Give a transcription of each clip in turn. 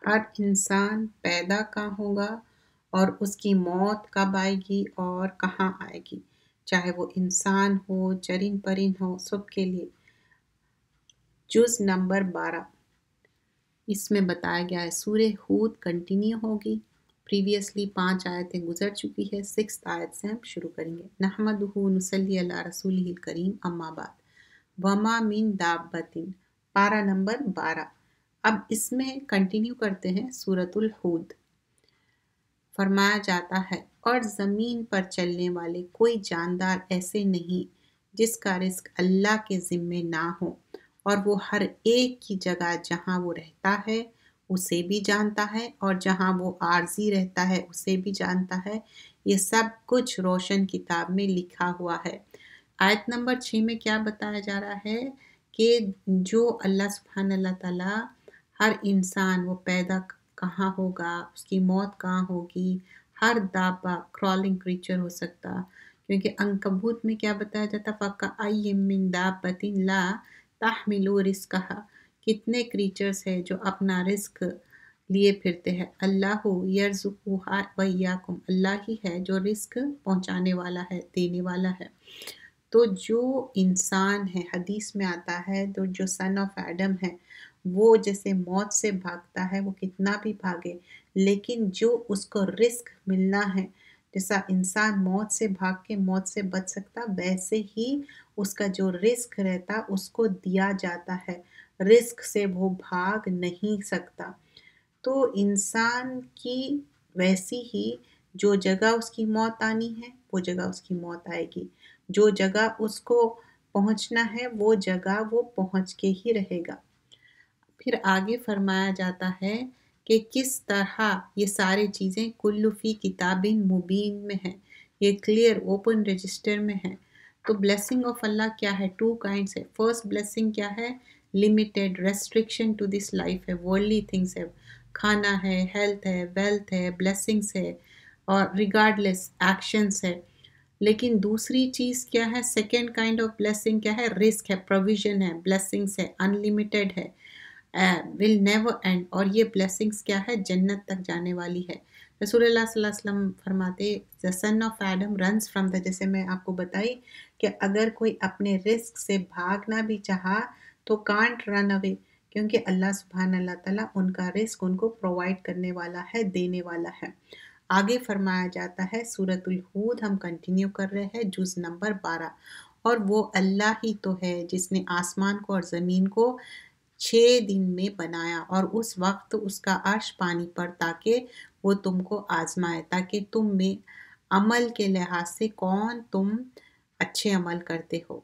ہر انسان پیدا کہاں ہوگا اور اس کی موت کب آئے گی اور کہاں آئے گی، چاہے وہ انسان ہو، چرند پرند ہو، سب کے لیے۔ جز نمبر 12 اس میں بتایا گیا ہے سورہ ہود کنٹینیو ہوگی، پریویسلی 5 آیتیں گزر چکی ہے، 6 آیت سے ہم شروع کریں گے۔ نحمدہ نصلی علی رسولہ الکریم، اما بعد، وما من دابۃ، پارہ نمبر 12۔ اب اس میں کنٹینیو کرتے ہیں سورۃ الہود۔ فرمایا جاتا ہے اور زمین پر چلنے والے کوئی جاندار ایسے نہیں جس کا رزق اللہ کے ذمے نہ ہو، اور وہ ہر ایک کی جگہ جہاں وہ رہتا ہے اسے بھی جانتا ہے، اور جہاں وہ عارضی رہتا ہے اسے بھی جانتا ہے۔ یہ سب کچھ روشن کتاب میں لکھا ہوا ہے۔ آیت نمبر 6 میں کیا بتایا جا رہا ہے کہ جو اللہ سبحانہ اللہ تعالیٰ ہر انسان وہ پیدا کہاں ہوگا، اس کی موت کہاں ہوگی، ہر دابہ کرالنگ کریچر ہو سکتا، کیونکہ عنکبوت میں کیا بتایا جاتا، فَكَأَيٍّ مِّن دَابَّةٍ لَا تَحْمِلُ رِزْقَهَا، کتنے کریچرز ہیں جو اپنا رزق لیے پھرتے ہیں۔ اللہ یرزقها وإیاکم، اللہ ہی ہے جو رزق پہنچانے والا ہے، دینے والا ہے۔ تو جو انسان ہے، حدیث میں آتا ہے تو جو سن آف ایڈم ہے وہ جیسے موت سے بھاگتا ہے، وہ کتنا بھی بھاگے، لیکن جو اس کو رزق ملنا ہے، جیسا انسان موت سے بھاگ کے موت سے بچ سکتا، ویسے ہی اس کا جو رزق رہتا اس کو دیا جاتا ہے، رزق سے وہ بھاگ نہیں سکتا۔ تو انسان کی ویسی ہی جو جگہ اس کی موت آنی ہے وہ جگہ اس کی موت آئے گی، جو جگہ اس کو پہنچنا ہے وہ جگہ وہ پہنچ کے ہی رہے گا۔ پھر آگے فرمایا جاتا ہے کہ کس طرح یہ ساری چیزیں کل فی کتاب مبین میں ہیں، یہ کلیئر اوپن رجسٹر میں ہے۔ تو بلیسنگ آف اللہ کیا ہے؟ 2 کائنڈس ہے۔ فرسٹ بلیسنگ کیا ہے؟ Limited restriction to this life ہے، ورلڈلی تھنگس ہے، کھانا ہے، ہیلتھ ہے، ویلتھ ہے، بلیسنگس ہے، اور ریگارڈلیس ایکشنس ہے۔ لیکن دوسری چیز کیا ہے؟ سیکنڈ کائنڈ آف بلیسنگ کیا ہے؟ رزق ہے، پروویژن ہے، بلیسنگس ہے، انلمیٹیڈ ہے، will never end، اور یہ بلیسنگس کیا ہے؟ جنت تک جانے والی ہے۔ رسول اللہ صلی اللہ علیہ وسلم فرماتے the son of Adam runs from the، جیسے میں آپ کو بتائی کہ اگر کوئی اپنے رزق سے بھاگنا بھی چاہا تو can't run away، کیونکہ اللہ سبحانہ اللہ تعالیٰ ان کا رزق ان کو پرووائڈ کرنے والا ہے، دینے والا ہے۔ آگے فرمایا جاتا ہے سورۃ الہود، ہم کنٹینیو کر رہے ہیں، جز نمبر 12۔ اور وہ اللہ ہی تو ہے جس نے آسمان کو اور زمین کو 6 دن میں بنایا، اور اس وقت اس کا عرش پانی پر، تاکہ وہ تم کو آزمائے، تاکہ تم میں عمل کے لحاظ سے کون تم اچھے عمل کرتے ہو۔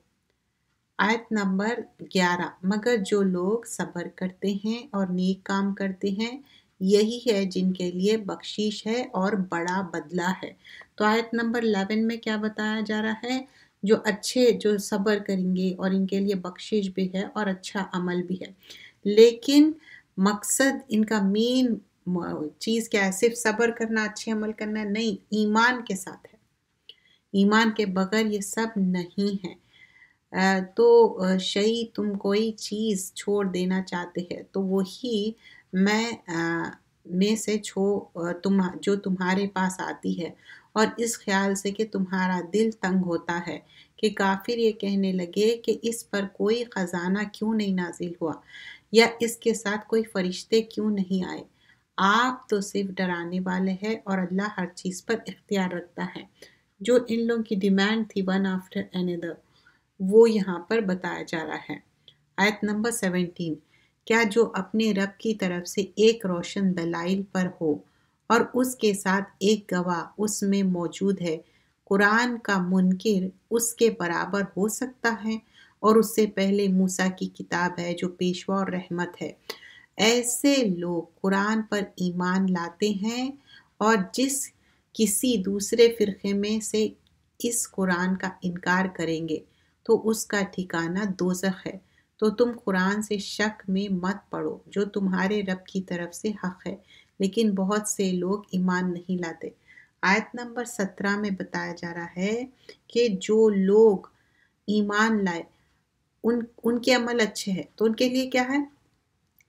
آیت نمبر 11، مگر جو لوگ صبر کرتے ہیں اور نیک کام کرتے ہیں یہی ہے جن کے لیے بخشش ہے اور بڑا بدلہ ہے۔ تو آیت نمبر 11 میں کیا بتایا جا رہا ہے؟ جو اچھے جو صبر کریں گے اور ان کے لیے بخشش بھی ہے اور اچھا عمل بھی ہے، لیکن مقصد ان کا مین چیز کیا ہے؟ صرف صبر کرنا، اچھے عمل کرنا نہیں، ایمان کے ساتھ ہے، ایمان کے بغیر یہ سب نہیں ہے۔ تو شیء تم کوئی چیز چھوڑ دینا چاہتے ہیں تو وہی میں سے جو تمہارے پاس آتی ہے، اور اس خیال سے کہ تمہارا دل تنگ ہوتا ہے کہ کافر یہ کہنے لگے کہ اس پر کوئی خزانہ کیوں نہیں نازل ہوا، یا اس کے ساتھ کوئی فرشتے کیوں نہیں آئے۔ آپ تو صرف ڈرانے والے ہیں اور اللہ ہر چیز پر اختیار رکھتا ہے۔ جو ان لوگوں کی ڈیمانڈ تھی ون آفٹر another، وہ یہاں پر بتایا جا رہا ہے۔ آیت نمبر 17، کیا جو اپنے رب کی طرف سے ایک روشن دلائل پر ہو اور اس کے ساتھ ایک گواہ اس میں موجود ہے، قرآن کا منکر اس کے برابر ہو سکتا ہے؟ اور اس سے پہلے موسیٰ کی کتاب ہے جو پیشوا اور رحمت ہے۔ ایسے لوگ قرآن پر ایمان لاتے ہیں، اور جس کسی دوسرے فرقے میں سے اس قرآن کا انکار کریں گے تو اس کا ٹھکانہ دوزخ ہے۔ تو تم قرآن سے شک میں مت پڑو جو تمہارے رب کی طرف سے حق ہے، لیکن بہت سے لوگ ایمان نہیں لاتے۔ آیت نمبر 17 میں بتایا جا رہا ہے کہ جو لوگ ایمان لائے ان کے عمل اچھے ہیں، تو ان کے لیے کیا ہے؟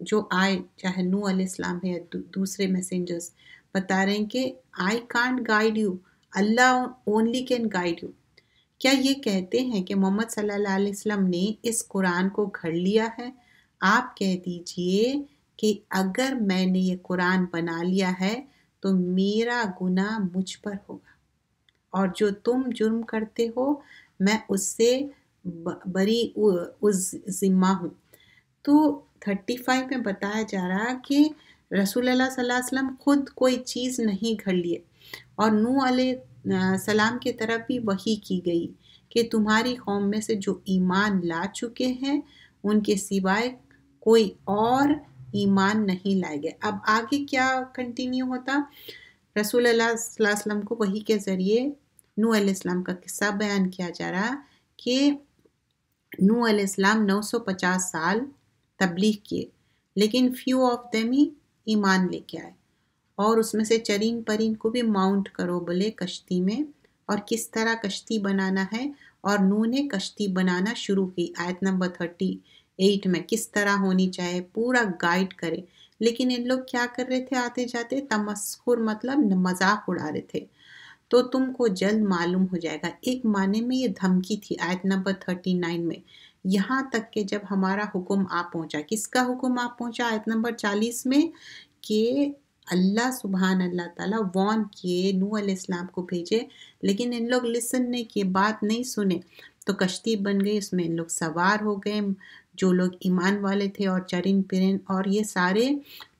جو آئے چاہے نوح علیہ السلام ہے یا دوسرے میسنجرز بتا رہے ہیں کہ I can't guide you, Allah only can guide you. کیا یہ کہتے ہیں کہ محمد صلی اللہ علیہ وسلم نے اس قرآن کو گھڑ لیا ہے؟ آپ کہہ دیجئے کہ اگر میں نے یہ قرآن بنا لیا ہے تو میرا گناہ مجھ پر ہوگا، اور جو تم جرم کرتے ہو میں اس سے بری ذمہ ہوں۔ تو 35 میں بتایا جا رہا کہ رسول اللہ صلی اللہ علیہ وسلم خود کوئی چیز نہیں گھڑ لیے، اور نوح علیہ السلام کی طرف بھی وحی کی گئی کہ تمہاری قوم میں سے جو ایمان لا چکے ہیں ان کے سوائے کوئی اور ایمان نہیں لائے گئے۔ اب آگے کیا کنٹینیو ہوتا؟ رسول اللہ صلی اللہ علیہ وسلم کو وحی کے ذریعے نوح علیہ السلام کا قصہ بیان کیا جا رہا کہ نوح علیہ السلام 950 سال تبلیغ کیے، لیکن فیو آف دیم ہی ایمان لے کے آئے، اور اس میں سے چرین پرین کو بھی ماؤنٹ کرو بولے کشتی میں، اور کس طرح کشتی بنانا ہے، اور نوح نے کشتی بنانا شروع کی۔ آیت نمبر 38 میں کس طرح ہونی چاہیے پورا گائیڈ کرے، لیکن ان لوگ کیا کر رہے تھے؟ آتے جاتے تمسخر مطلب مذاق اڑا رہے تھے۔ تو تم کو جلد معلوم ہو جائے گا، ایک معنی میں یہ دھمکی تھی آیت نمبر 39 میں، یہاں تک کہ جب ہمارا حکم آ پہنچا۔ کس کا حکم آ پہنچا؟ آیت نمبر 40 میں، کہ اللہ سبحان اللہ تعالیٰ وارن کیے، نوح علیہ السلام کو بھیجے، لیکن ان لوگ لسن نہیں کیے، بات نہیں سنے، تو کشتی بن گئی، اس میں ان لوگ سوار ہو گئے، جو لوگ ایمان والے تھے، اور چرین پرین، اور یہ سارے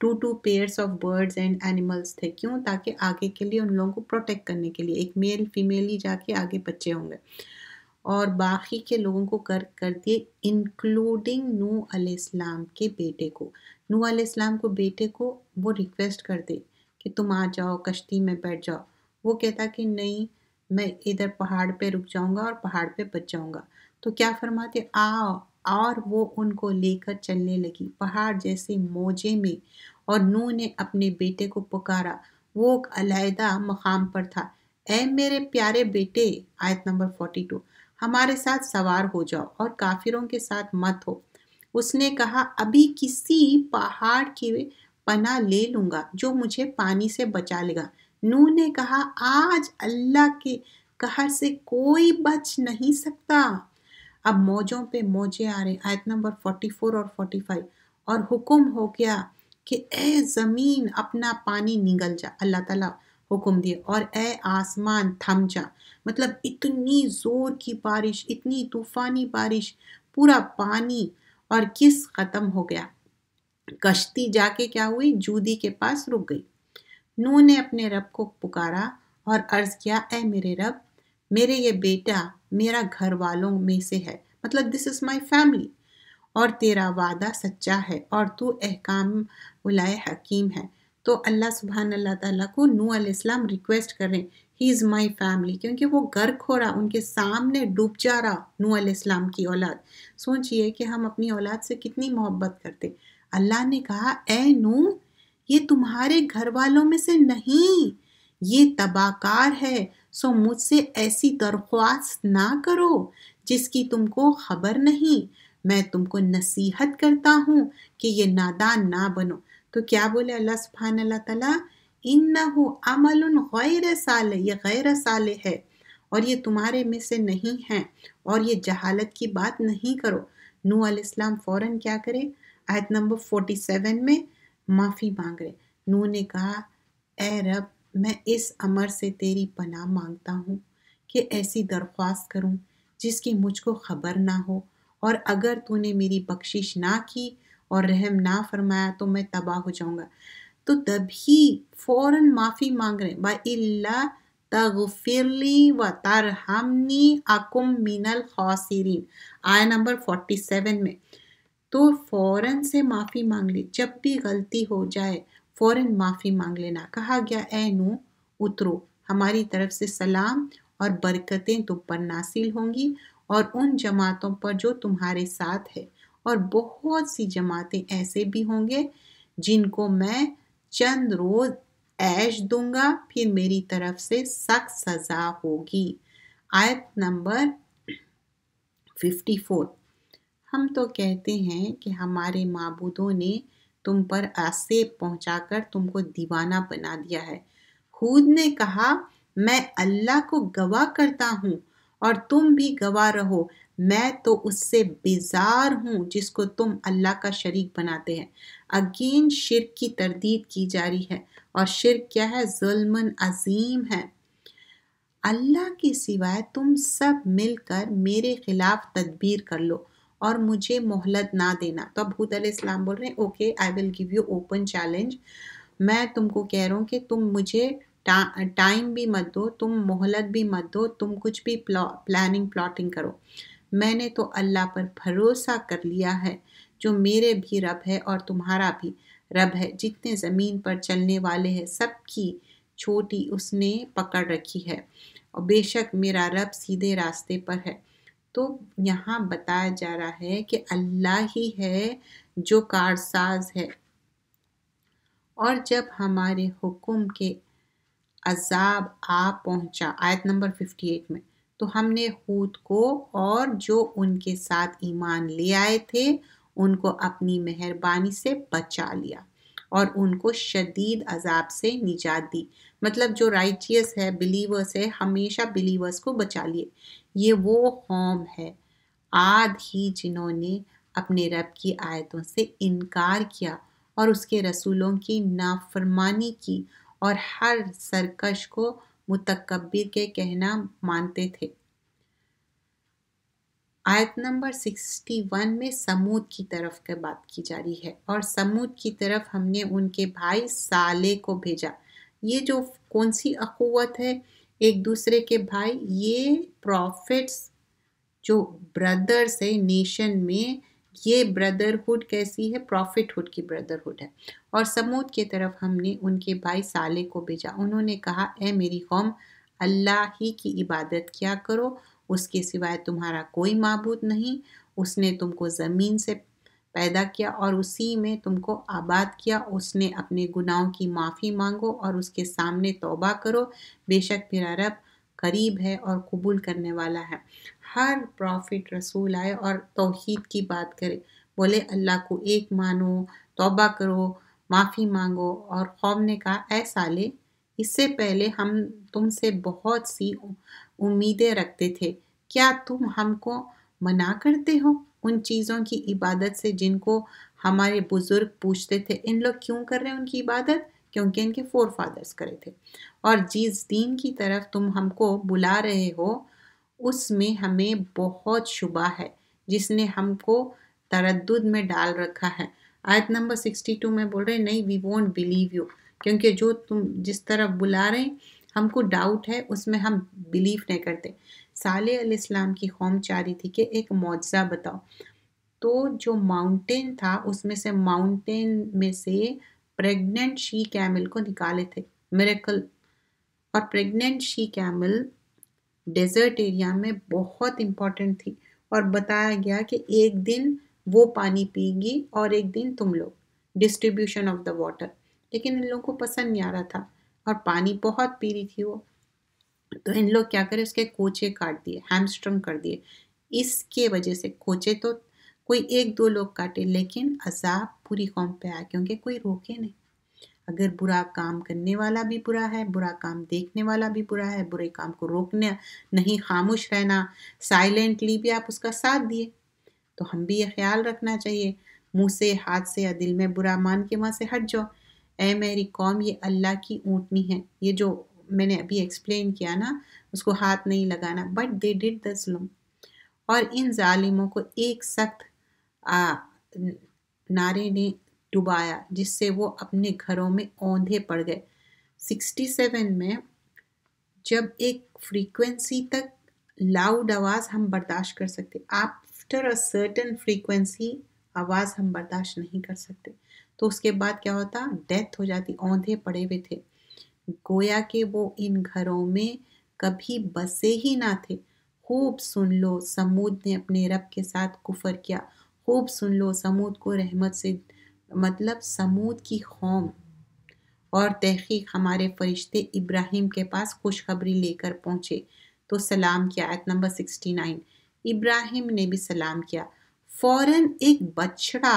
2 pairs of birds and animals تھے۔ کیوں؟ تاکہ آگے کے لیے ان لوگوں کو پروٹیکٹ کرنے کے لیے ایک میل فیمیل ہی جا کے آگے بچے ہوں گے، اور باقی کے لوگوں کو کر دیے انکلوڈنگ نوح علیہ السلام کے بیٹے کو۔ نوح علیہ السلام کو بیٹے کو وہ ریکویسٹ کر دے کہ تم آ جاؤ کشتی میں بیٹھ جاؤ، وہ کہتا کہ نہیں میں ادھر پہاڑ پہ رک جاؤں گا اور پہاڑ پہ بچ جاؤں گا۔ تو کیا فرماتے؟ آؤ، اور وہ ان کو لے کر چلنے لگی پہاڑ جیسے موجے میں، اور نوح نے اپنے بیٹے کو پکارا، وہ ایک علیحدہ مقام پر تھا، اے میرے پیارے بیٹے، آیت نمبر 42، ہمارے ساتھ سوار ہو جاؤ اور کافروں کے ساتھ مت ہو۔ اس نے کہا ابھی کسی پہاڑ کی پناہ لے لوں گا جو مجھے پانی سے بچا لے گا۔ نوح نے کہا آج اللہ کے قہر سے کوئی بچ نہیں سکتا۔ اب موجوں پہ موجے آ رہے، آیت نمبر 44 اور 45، اور حکم ہو گیا کہ اے زمین اپنا پانی نگل جا، اللہ تعالیٰ حکم دیے، اور اے آسمان تھم جا۔ مطلب اتنی زور کی بارش، اتنی طوفانی بارش، پورا پانی، اور کس ختم ہو گیا۔ کشتی جا کے کیا ہوئی؟ جودی کے پاس رک گئی۔ نوح نے اپنے رب کو پکارا اور عرض کیا، اے میرے رب، میرے یہ بیٹا میرا گھر والوں میں سے ہے، مطلب دس از مائی فیملی، اور تیرا وعدہ سچا ہے اور تو احکام والے حکیم ہے۔ تو اللہ سبحان اللہ تعالیٰ کو نوح علیہ السلام ریکویسٹ کر رہے ہیں، ہی از مائی فیملی، کیونکہ وہ غرق ہو رہا، ان کے سامنے ڈوب جا رہا نوح علیہ السلام کی اولاد۔ سوچئے کہ ہم اپنی اولاد سے کتنی محبت کرتے۔ اللہ نے کہا اے نوح، یہ تمہارے گھر والوں میں سے نہیں، یہ تباہ کار ہے، سو مجھ سے ایسی درخواست نہ کرو جس کی تم کو خبر نہیں، میں تم کو نصیحت کرتا ہوں کہ یہ نادان نہ بنو۔ تو کیا بولے اللہ سبحانہ اللہ تعالیٰ؟ انہو عمل غیر صالح، یہ غیر صالح ہے، اور یہ تمہارے میں سے نہیں ہے، اور یہ جہالت کی بات نہیں کرو۔ نوح علیہ السلام فوراً کیا کرے؟ آیت نمبر 47 میں معافی مانگ رہے۔ نوح نے کہا اے رب، میں اس امر سے تیری پناہ مانگتا ہوں کہ ایسی درخواست کروں جس کی مجھ کو خبر نہ ہو، اور اگر تو نے میری بخشش نہ کی اور رحم نہ فرمایا تو میں تباہ ہو جاؤں گا۔ تو تبھی فوراً معافی مانگ رہے، وَإِلَّا تَغْفِرْ لِي وَتَرْحَمْنِي أَكُن مِّنَ الْخَاسِرِينَ، آیت نمبر 47 میں۔ تو فوراً سے معافی مانگ لی، جب بھی غلطی ہو جائے فوراً معافی مانگ لینا۔ کہا گیا اے نوح اترو، ہماری طرف سے سلام اور برکتیں تم پر نازل ہوں گی اور ان جماعتوں پر جو تمہارے ساتھ ہے، اور بہت سی جماعتیں ایسے بھی ہوں گے جن کو میں چند روز عیش دوں گا، پھر میری طرف سے سخت سزا ہوگی۔ آیت نمبر 54، ہم تو کہتے ہیں کہ ہمارے معبودوں نے تم پر آسیب پہنچا کر تم کو دیوانہ بنا دیا ہے۔ ہود نے کہا میں اللہ کو گواہ کرتا ہوں اور تم بھی گواہ رہو، میں تو اس سے بیزار ہوں جس کو تم اللہ کا شریک بناتے ہیں۔ اگین شرک کی تردید کی جا رہی ہے، اور شرک کیا ہے؟ ظلم عظیم ہے۔ اللہ کے سوائے تم سب مل کر میرے خلاف تدبیر کر لو اور مجھے مہلت نہ دینا۔ تو اب حود علیہ السلام بول رہے ہیں okay I will give you open challenge, میں تم کو کہہ رہا ہوں کہ تم مجھے ٹائم بھی مت دو، تم مہلت بھی مت دو، تم کچھ بھی پلاٹنگ کرو۔ میں نے تو اللہ پر بھروسہ کر لیا ہے جو میرے بھی رب ہے اور تمہارا بھی رب ہے، جتنے زمین پر چلنے والے ہیں سب کی چھوٹی اس نے پکڑ رکھی ہے، اور بے شک میرا رب سیدھے راستے پر ہے۔ تو یہاں بتایا جا رہا ہے کہ اللہ ہی ہے جو کارساز ہے، اور جب ہمارے حکم کے عذاب آ پہنچا آیت نمبر 58 میں، تو ہم نے ہود کو اور جو ان کے ساتھ ایمان لے آئے تھے ان کو اپنی مہربانی سے بچا لیا اور ان کو شدید عذاب سے نجات دی۔ مطلب جو رائچیس ہے، بلیورز ہے، ہمیشہ بلیورز کو بچا لیے۔ یہ وہ قوم ہے عاد ہی جنہوں نے اپنے رب کی آیتوں سے انکار کیا اور اس کے رسولوں کی نافرمانی کی اور ہر سرکش کو متکبر کے کہنا مانتے تھے۔ آیت نمبر 61 میں سمود کی طرف کی بات کی جا رہی ہے، اور سمود کی طرف ہم نے ان کے بھائی صالح کو بھیجا۔ یہ جو کون سی اخوت ہے ایک دوسرے کے بھائی؟ یہ پروفٹس جو بردرز ہے نیشن میں، یہ بردرہڈ کیسی ہے؟ پروفٹ ہڈ کی بردرہڈ ہے۔ اور سمود کی طرف ہم نے ان کے بھائی صالح کو بھیجا، انہوں نے کہا اے میری قوم اللہ ہی کی عبادت کیا کرو، اس کے سوائے تمہارا کوئی معبود نہیں، اس نے تم کو زمین سے پیدا کیا اور اسی میں تم کو آباد کیا، اس نے اپنے گناہوں کی معافی مانگو اور اس کے سامنے توبہ کرو، بے شک میرا رب قریب ہے اور قبول کرنے والا ہے۔ ہر پروفٹ رسول آئے اور توحید کی بات کرے، بولے اللہ کو ایک مانو، توبہ کرو، معافی مانگو، اور قوم نے کہا اے صالح اس سے پہلے ہم تم سے بہت سی امیدیں رکھتے تھے، کیا تم ہم کو منع کرتے ہو ان چیزوں کی عبادت سے جن کو ہمارے بزرگ پوچھتے تھے؟ ان لوگ کیوں کر رہے ہیں ان کی عبادت؟ کیونکہ ان کے فور فادرز کرے تھے۔ اور جس دین کی طرف تم ہم کو بلا رہے ہو اس میں ہمیں بہت شبہ ہے، جس نے ہم کو تردد میں ڈال رکھا ہے۔ آیت نمبر 62 میں بول رہے ہیں نہیں وی وونٹ بلیو یو، کیونکہ جو تم جس طرف بلا رہے ہیں ہم کو ڈاؤٹ ہے، اس میں ہم بلیو نہیں کرتے۔ صالح علیہ السلام کی قوم چاہ رہی تھی کہ ایک معجزہ بتاؤ، تو جو ماؤنٹین تھا اس میں سے ماؤنٹین میں سے پریگننٹ شی کیمل کو نکالے تھے، میریکل۔ اور پریگننٹ شی کیمل ڈیزرٹ ایریا میں بہت امپورٹنٹ تھی، اور بتایا گیا کہ ایک دن وہ پانی پی گی اور ایک دن تم لوگ، ڈسٹریبیوشن آف دا واٹر۔ لیکن ان لوگوں کو پسند نہیں آ رہا تھا اور پانی بہت پی رہی تھی وہ، تو ان لوگ کیا کرے اس کے کوچے کاٹ دیے، ہیمسٹرنگ کر دیے۔ اس کے وجہ سے کوچے تو کوئی ایک دو لوگ کاٹے، لیکن عذاب پوری قوم پہ آیا کیونکہ کوئی روکے نہیں۔ اگر برا کام کرنے والا بھی برا ہے، برا کام دیکھنے والا بھی برا ہے، برے کام کو روکنا نہیں، خاموش رہنا، سائلنٹلی بھی آپ اس کا ساتھ دیے، تو ہم بھی یہ خیال رکھنا چاہیے منہ سے، ہاتھ سے یا دل میں برا مان کے وہاں سے ہٹ جاؤ۔ اے میری قوم یہ اللہ کی اونٹنی ہے، یہ جو میں نے ابھی ایکسپلین کیا نا، اس کو ہاتھ نہیں لگانا، بٹ دے ڈڈ دا ظلم۔ اور ان ظالموں کو ایک سخت نعرے نے ڈبایا جس سے وہ اپنے گھروں میں اوندھے پڑ گئے۔ 67 میں جب ایک فریکوینسی تک لاؤڈ آواز ہم برداشت کر سکتے، آفٹر اے سرٹن فریکوینسی آواز ہم برداشت نہیں کر سکتے، تو اس کے بعد کیا ہوتا؟ ڈیتھ ہو جاتی۔ اوندھے پڑے ہوئے تھے، گویا کہ وہ ان گھروں میں کبھی بسے ہی نہ تھے۔ خوب سن لو سمود نے اپنے رب کے ساتھ کفر کیا، خوب سن لو سمود کو رحمت سے، مطلب سمود کی قوم۔ اور تحقیق ہمارے فرشتے ابراہیم کے پاس خوشخبری لے کر پہنچے تو سلام کیا۔ آیت نمبر 69 ابراہیم نے بھی سلام کیا، فوراً ایک بچڑا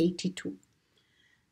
82।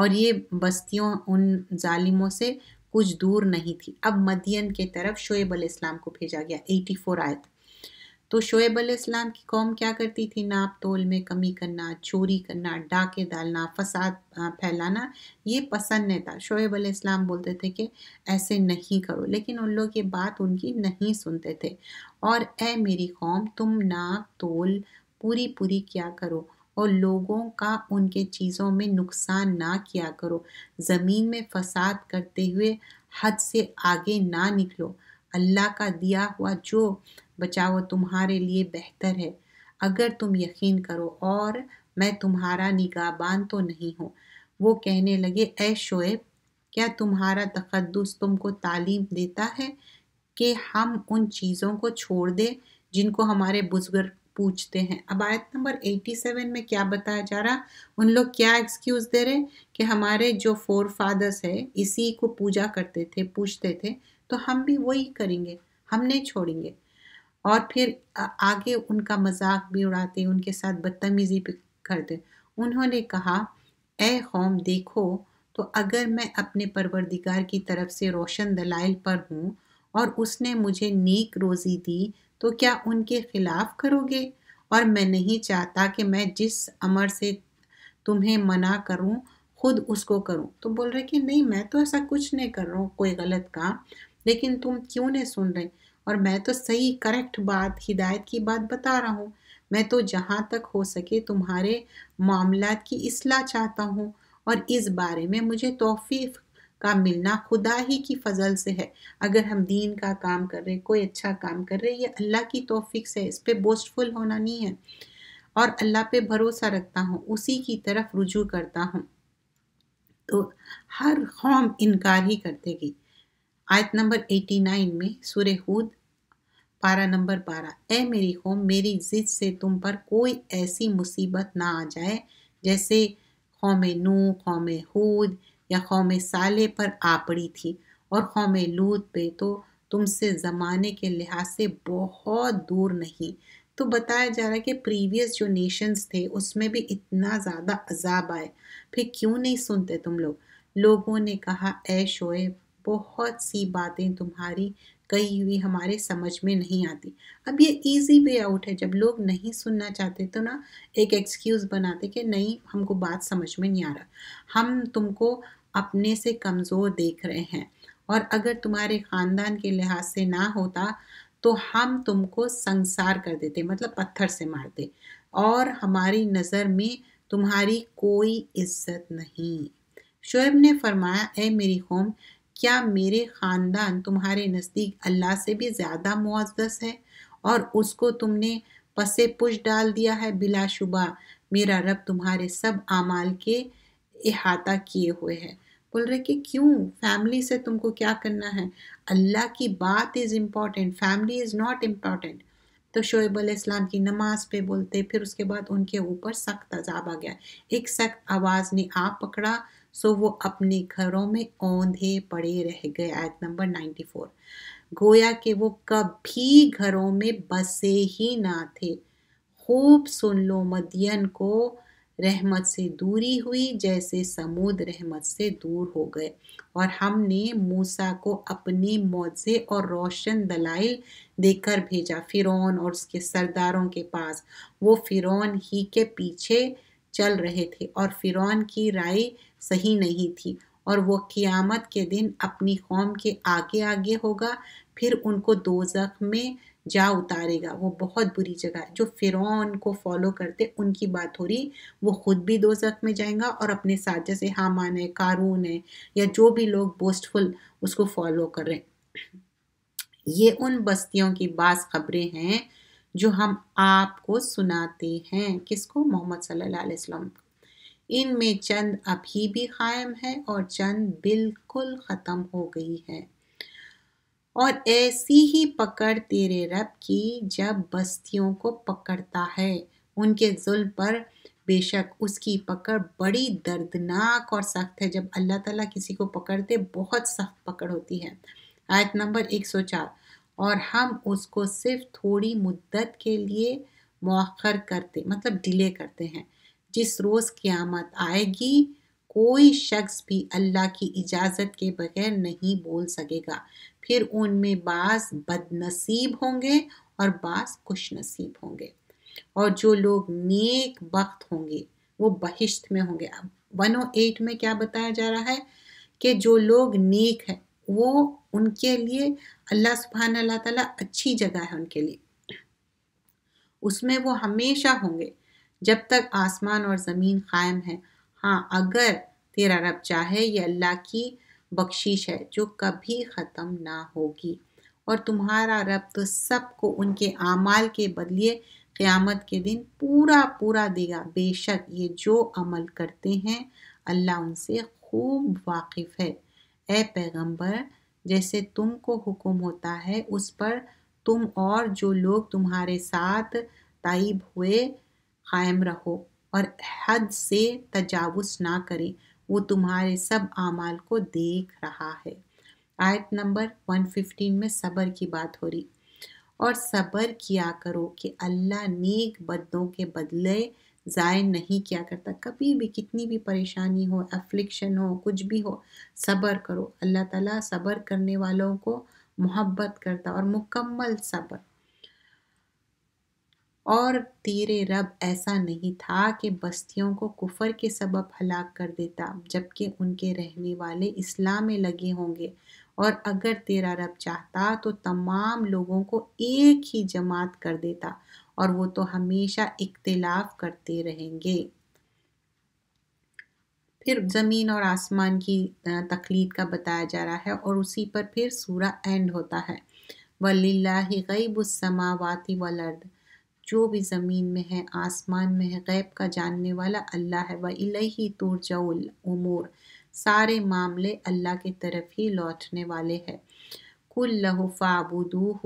اور یہ بستیوں ان ظالموں سے کچھ دور نہیں تھی۔ اب مدین کے طرف شعیب علیہ السلام کو بھیجا گیا۔ 84 آیت۔ تو شعیب علیہ السلام کی قوم کیا کرتی تھی؟ ناپ تول میں کمی کرنا، چوری کرنا، ڈاکے ڈالنا، فساد پھیلانا، یہ پسند نہیں تھا۔ شعیب علیہ السلام بولتے تھے کہ ایسے نہیں کرو، لیکن ان لوگ یہ بات ان کی نہیں سنتے تھے۔ اور اے میری قوم، تم ناپ تول پوری کیا کرو اور لوگوں کا ان کے چیزوں میں نقصان نہ کیا کرو، زمین میں فساد کرتے ہوئے حد سے آگے نہ نکلو۔ اللہ کا دیا ہوا جو بچاؤ تمہارے لیے بہتر ہے، اگر تم یقین کرو، اور میں تمہارا نگہبان تو نہیں ہوں۔ وہ کہنے لگے، اے شعیب، کیا تمہارا تقدس تم کو تعلیم دیتا ہے کہ ہم ان چیزوں کو چھوڑ دیں جن کو ہمارے بزرگ پوچھتے ہیں؟ اب آیت نمبر 87 میں کیا بتایا جا رہا؟ ان لوگ کیا ایکسکیوز دے رہے کہ ہمارے جو فور فادرز ہے اسی کو پوجا کرتے تھے، پوچھتے تھے، تو ہم بھی وہی کریں گے، ہم نہیں چھوڑیں گے۔ اور پھر آگے ان کا مذاق بھی اڑاتے، ان کے ساتھ بدتمیزی بھی کرتے۔ انہوں نے کہا، اے قوم دیکھو تو اگر میں اپنے پروردگار کی طرف سے روشن دلائل پر ہوں اور اس نے مجھے نیک روزی دی تو کیا ان کے خلاف کرو گے؟ اور میں نہیں چاہتا کہ میں جس امر سے تمہیں منع کروں خود اس کو کروں۔ تو بول رہے کہ نہیں، میں تو ایسا کچھ نہیں کر رہا ہوں کوئی غلط کام، لیکن تم کیوں نہیں سن رہے؟ اور میں تو صحیح کریکٹ بات، ہدایت کی بات بتا رہا ہوں۔ میں تو جہاں تک ہو سکے تمہارے معاملات کی اصلاح چاہتا ہوں، اور اس بارے میں مجھے توفیق کا ملنا خدا ہی کی فضل سے ہے۔ اگر ہم دین کا کام کر رہے، کوئی اچھا کام کر رہے، یہ اللہ کی توفیق سے ہے، اس پہ بوسٹفل ہونا نہیں ہے، اور اللہ پہ بھروسہ رکھتا ہوں، اسی کی طرف رجوع کرتا ہوں۔ تو ہر قوم انکار ہی کرتے گی۔ آیت نمبر 89 میں سورہ ہود پارہ نمبر 12، اے میری قوم، میری ضد سے تم پر کوئی ایسی مصیبت نہ آ جائے جیسے قوم نوح، قوم ہود یا قوم صالح پر آ پڑی تھی، اور قوم لوط پہ تو تم سے زمانے کے لحاظ سے بہت دور نہیں۔ تو بتایا جا رہا ہے کہ پریویس جو نیشنز تھے اس میں بھی اتنا زیادہ عذاب آئے، پھر کیوں نہیں سنتے تم لوگ؟ لوگوں نے کہا، اے شعیب، بہت سی باتیں تمہاری کہی ہوئی ہمارے سمجھ میں نہیں آتی۔ اب یہ ایزی وے آؤٹ ہے، جب لوگ نہیں سننا چاہتے تو نا ایک ایکسکیوز بناتے کہ نہیں، ہم کو بات سمجھ میں نہیں آ رہا، ہم تم کو اپنے سے کمزور دیکھ رہے ہیں، اور اگر تمہارے خاندان کے لحاظ سے نہ ہوتا تو ہم تم کو سنسار کر دیتے، مطلب پتھر سے مارتے، اور ہماری نظر میں تمہاری کوئی عزت نہیں۔ شعیب نے فرمایا، اے میری قوم، کیا میرے خاندان تمہارے نزدیک اللہ سے بھی زیادہ معزز ہے، اور اس کو تم نے پسے پش ڈال دیا ہے؟ بلا شبہ میرا رب تمہارے سب اعمال کے احاطہ کیے ہوئے ہے۔ بول رہے کہ کیوں؟ فیملی سے تم کو کیا کرنا ہے؟ اللہ کی بات is important, family is not important. تو شعیب علیہ السلام کی نماز پہ بولتے، پھر اس کے بعد ان کے اوپر سخت عذاب آ گیا۔ ایک سخت آواز نے آ پکڑا، سو وہ اپنے گھروں میں اوندھے پڑے رہ گئے۔ آیت نمبر 94، گویا کہ وہ کبھی گھروں میں بسے ہی نہ تھے۔ خوب سن لو، مدین کو رحمت سے دوری ہوئی جیسے سمود رحمت سے دور ہو گئے، اور ہم نے موسیٰ کو اپنے معجزے اور روشن دلائل دے کر بھیجا فرعون اور اس کے سرداروں کے پاس۔ وہ فرعون ہی کے پیچھے چل رہے تھے، اور فرعون کی رائے صحیح نہیں تھی، اور وہ قیامت کے دن اپنی قوم کے آگے آگے ہوگا، پھر ان کو دوزخ میں جا اتارے گا۔ وہ بہت بری جگہ ہے۔ جو فرعون کو فالو کرتے ان کی بات ہو رہی، وہ خود بھی دوزخ میں جائیں گا، اور اپنے ساتھ جیسے حامان ہے، قارون ہے، یا جو بھی لوگ بوسٹفل اس کو فالو کر رہے ہیں۔ یہ ان بستیوں کی بعض خبریں ہیں جو ہم آپ کو سناتے ہیں۔ کس کو؟ محمد صلی اللہ علیہ وسلم کو۔ ان میں چند ابھی بھی قائم ہے اور چند بالکل ختم ہو گئی ہے۔ اور ایسی ہی پکڑ تیرے رب کی جب بستیوں کو پکڑتا ہے ان کے ظلم پر، بے شک اس کی پکڑ بڑی دردناک اور سخت ہے۔ جب اللہ تعالیٰ کسی کو پکڑتے بہت سخت پکڑ ہوتی ہے۔ آیت نمبر 104، اور ہم اس کو صرف تھوڑی مدت کے لیے مؤخر کرتے، مطلب ڈیلے کرتے ہیں، جس روز قیامت آئے گی کوئی شخص بھی اللہ کی اجازت کے بغیر نہیں بول سکے گا، پھر ان میں بعض بد نصیب ہوں گے اور بعض خوش نصیب ہوں گے، اور جو لوگ نیک بخت ہوں گے وہ بہشت میں ہوں گے۔ اب 108 میں کیا بتایا جا رہا ہے کہ جو لوگ نیک ہیں وہ ان کے لیے اللہ سبحانہ اللہ تعالیٰ اچھی جگہ ہے ان کے لیے، اس میں وہ ہمیشہ ہوں گے جب تک آسمان اور زمین قائم ہے۔ ہاں، اگر تیرا رب چاہے، یہ اللہ کی بخشش ہے جو کبھی ختم نہ ہوگی، اور تمہارا رب تو سب کو ان کے اعمال کے بدلے قیامت کے دن پورا پورا دے گا، بے شک یہ جو عمل کرتے ہیں اللہ ان سے خوب واقف ہے۔ اے پیغمبر، جیسے تم کو حکم ہوتا ہے اس پر تم اور جو لوگ تمہارے ساتھ تائب ہوئے قائم رہو، اور حد سے تجاوز نہ کرے، وہ تمہارے سب اعمال کو دیکھ رہا ہے۔ آیت نمبر 115 میں صبر کی بات ہو رہی، اور صبر کیا کرو کہ اللہ نیک بدوں کے بدلے ضائع نہیں کیا کرتا۔ کبھی بھی کتنی بھی پریشانی ہو، افلکشن ہو، کچھ بھی ہو، صبر کرو۔ اللہ تعالیٰ صبر کرنے والوں کو محبت کرتا، اور مکمل صبر۔ اور تیرے رب ایسا نہیں تھا کہ بستیوں کو کفر کے سبب ہلاک کر دیتا جبکہ ان کے رہنے والے اسلام میں لگے ہوں گے، اور اگر تیرا رب چاہتا تو تمام لوگوں کو ایک ہی جماعت کر دیتا، اور وہ تو ہمیشہ اختلاف کرتے رہیں گے۔ پھر زمین اور آسمان کی تخلیق کا بتایا جا رہا ہے، اور اسی پر پھر سورہ اینڈ ہوتا ہے۔ وَلِلَّهِ غَيْبُ السَّمَاوَاتِ وَالْأَرْضِ، جو بھی زمین میں ہے آسمان میں ہے غیب کا جاننے والا اللہ ہے۔ وَإِلَيْهِ تُرْجَعُ الْأُمُورُ، سارے معاملے اللہ کی طرف ہی لوٹنے والے ہیں۔ كُلَّهُ فَاعْبُدُوهُ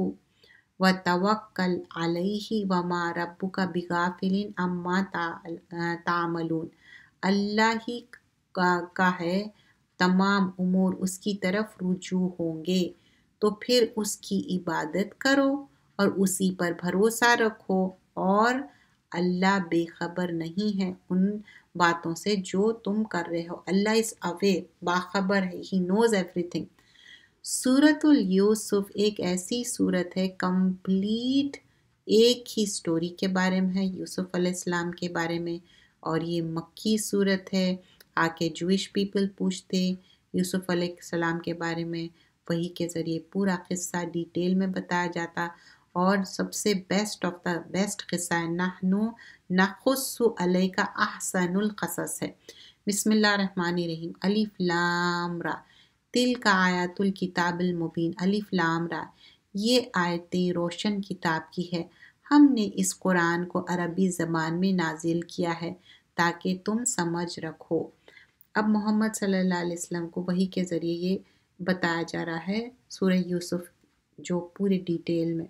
وَتَوَكَّلْ عَلَيْهِ وَمَا رَبُّكَ بِغَافِلٍ عَمَّا تَعْمَلُونَ، اللہ ہی کا ہے، تمام امور اس کی طرف رجوع ہوں گے، تو پھر اس کی عبادت کرو اور اسی پر بھروسہ رکھو، اور اللہ بے خبر نہیں ہے ان باتوں سے جو تم کر رہے ہو۔ اللہ از اویئر، باخبر ہے، ہی نوز ایوری تھنگ۔ سورۃ الیوسف ایک ایسی صورت ہے، کمپلیٹ ایک ہی سٹوری کے بارے میں ہے، یوسف علیہ السلام کے بارے میں، اور یہ مکی صورت ہے۔ آ کے جوئش پیپل پوچھتے یوسف علیہ السلام کے بارے میں، وہی کے ذریعے پورا قصہ ڈیٹیل میں بتایا جاتا، اور سب سے بیسٹ آف دا بیسٹ قصہ ہے، نحنو نقص علیک احسن القصص ہے۔ بسم اللہ الرحمن الرحیم، الف لام را، تلک آیات الکتاب المبین، الف لام را، یہ آیتیں روشن کتاب کی ہے، ہم نے اس قرآن کو عربی زبان میں نازل کیا ہے تاکہ تم سمجھ رکھو۔ اب محمد صلی اللہ علیہ وسلم کو وحی کے ذریعے یہ بتایا جا رہا ہے سورہ یوسف، جو پورے ڈیٹیل میں،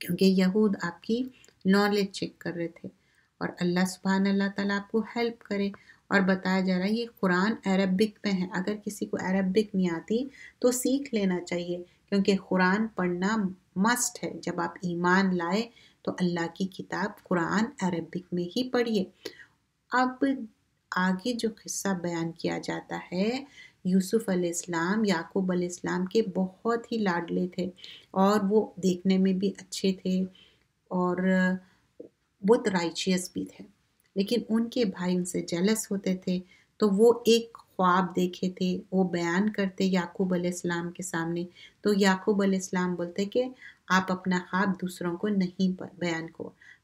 کیونکہ یہود آپ کی نالج چیک کر رہے تھے، اور اللہ سبحانہ اللہ تعالیٰ آپ کو ہیلپ کرے۔ اور بتایا جا رہا ہے یہ قرآن عربک میں ہے، اگر کسی کو عربک نہیں آتی تو سیکھ لینا چاہیے، کیونکہ قرآن پڑھنا مسٹ ہے۔ جب آپ ایمان لائے تو اللہ کی کتاب قرآن عربک میں ہی پڑھیے۔ اب آگے جو قصہ بیان کیا جاتا ہے، یوسف علیہ السلام یعقوب علیہ السلام کے بہت ہی لاڈلے تھے، اور وہ دیکھنے میں بھی اچھے تھے اور بہت رائچیس بھی تھے، لیکن ان کے بھائی ان سے جیلس ہوتے تھے، تو وہ ایک خواب دیکھے تھے، وہ بیان کرتے یعقوب علیہ السلام کے سامنے، تو یعقوب علیہ السلام بولتے کہ آپ اپنا خواب دوسروں کو نہیں بیان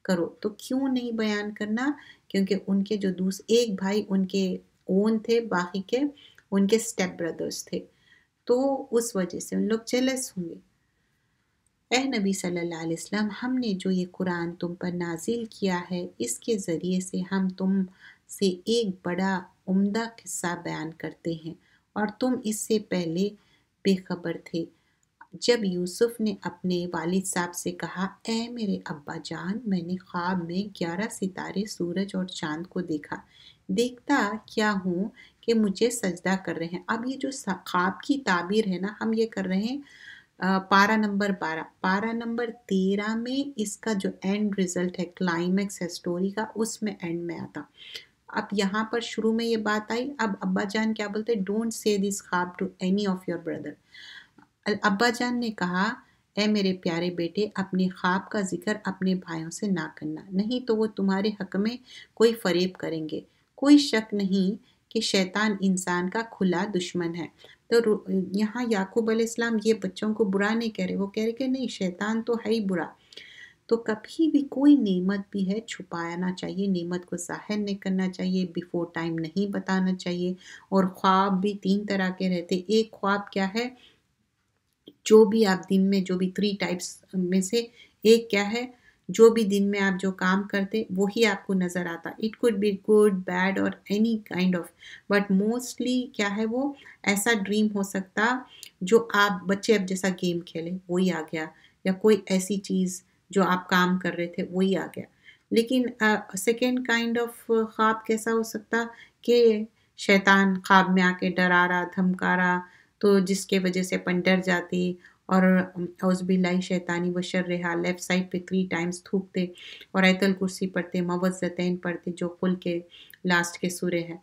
کرو۔ تو کیوں نہیں بیان کرنا؟ کیونکہ ان کے جو ایک بھائی ان کے اون تھے، باقی کے ان کے سٹیپ بردرز تھے، تو اس وجہ سے ان لوگ جیلس ہوں گے۔ اے نبی صلی اللہ علیہ وسلم، ہم نے جو یہ قرآن تم پر نازل کیا ہے، اس کے ذریعے سے ہم تم سے ایک بڑا عمدہ قصہ بیان کرتے ہیں، اور تم اس سے پہلے بے خبر تھے۔ جب یوسف نے اپنے والد صاحب سے کہا، اے میرے ابا جان، میں نے خواب میں 11 ستارے، سورج اور چاند کو دیکھا، دیکھتا کیا ہوں کہ مجھے سجدہ کر رہے ہیں۔ اب یہ جو خواب کی تعبیر ہے نا، ہم یہ کر رہے ہیں پارہ نمبر 12، پارہ نمبر 13 میں اس کا جو اینڈ ریزلٹ ہے، کلائمیکس ہے سٹوری کا، اس میں اینڈ میں آتا۔ اب یہاں پر شروع میں یہ بات آئی، اب ابا جان کیا بولتے، ڈونٹ سے دس خواب to any of your brother. ابا جان نے کہا اے میرے پیارے بیٹے، اپنے خواب کا ذکر اپنے بھائیوں سے نہ کرنا، نہیں تو وہ تمہارے حق میں کوئی فریب کریں گے۔ کوئی شک نہیں کہ شیطان انسان کا کھلا دشمن ہے۔ تو یہاں یعقوب علیہ السلام یہ بچوں کو برا نہیں کہہ رہے، وہ کہہ رہے کہ نہیں، شیطان تو ہے ہی برا۔ تو کبھی بھی کوئی نعمت بھی ہے چھپانا چاہیے، نعمت کو ظاہر نہیں کرنا چاہیے، بیفور ٹائم نہیں بتانا چاہیے۔ اور خواب بھی 3 طرح کے رہتے۔ ایک خواب کیا ہے، جو بھی آپ دن میں جو بھی 3 ٹائپس میں سے ایک کیا ہے، جو بھی دن میں آپ جو کام کرتے وہی آپ کو نظر آتا۔ It could be good bad اور any kind of, but mostly کیا ہے، وہ ایسا ڈریم ہو سکتا جو آپ بچے اب جیسا گیم کھیلے وہی آ گیا، یا کوئی ایسی چیز جو آپ کام کر رہے تھے وہی آ گیا۔ لیکن سیکنڈ کائنڈ آف خواب کیسا ہو سکتا کہ شیطان خواب میں آ کے ڈرا رہا، دھمکا رہا، تو جس کے وجہ سے اپن ڈر جاتے اور اعوذ باللہ شیطانی وشرہا لیفٹ سائڈ پہ 3 ٹائمز تھوکتے اور آیت الکرسی پڑھتے، موعظتین پڑھتے جو قل کے لاسٹ کے سورے ہیں۔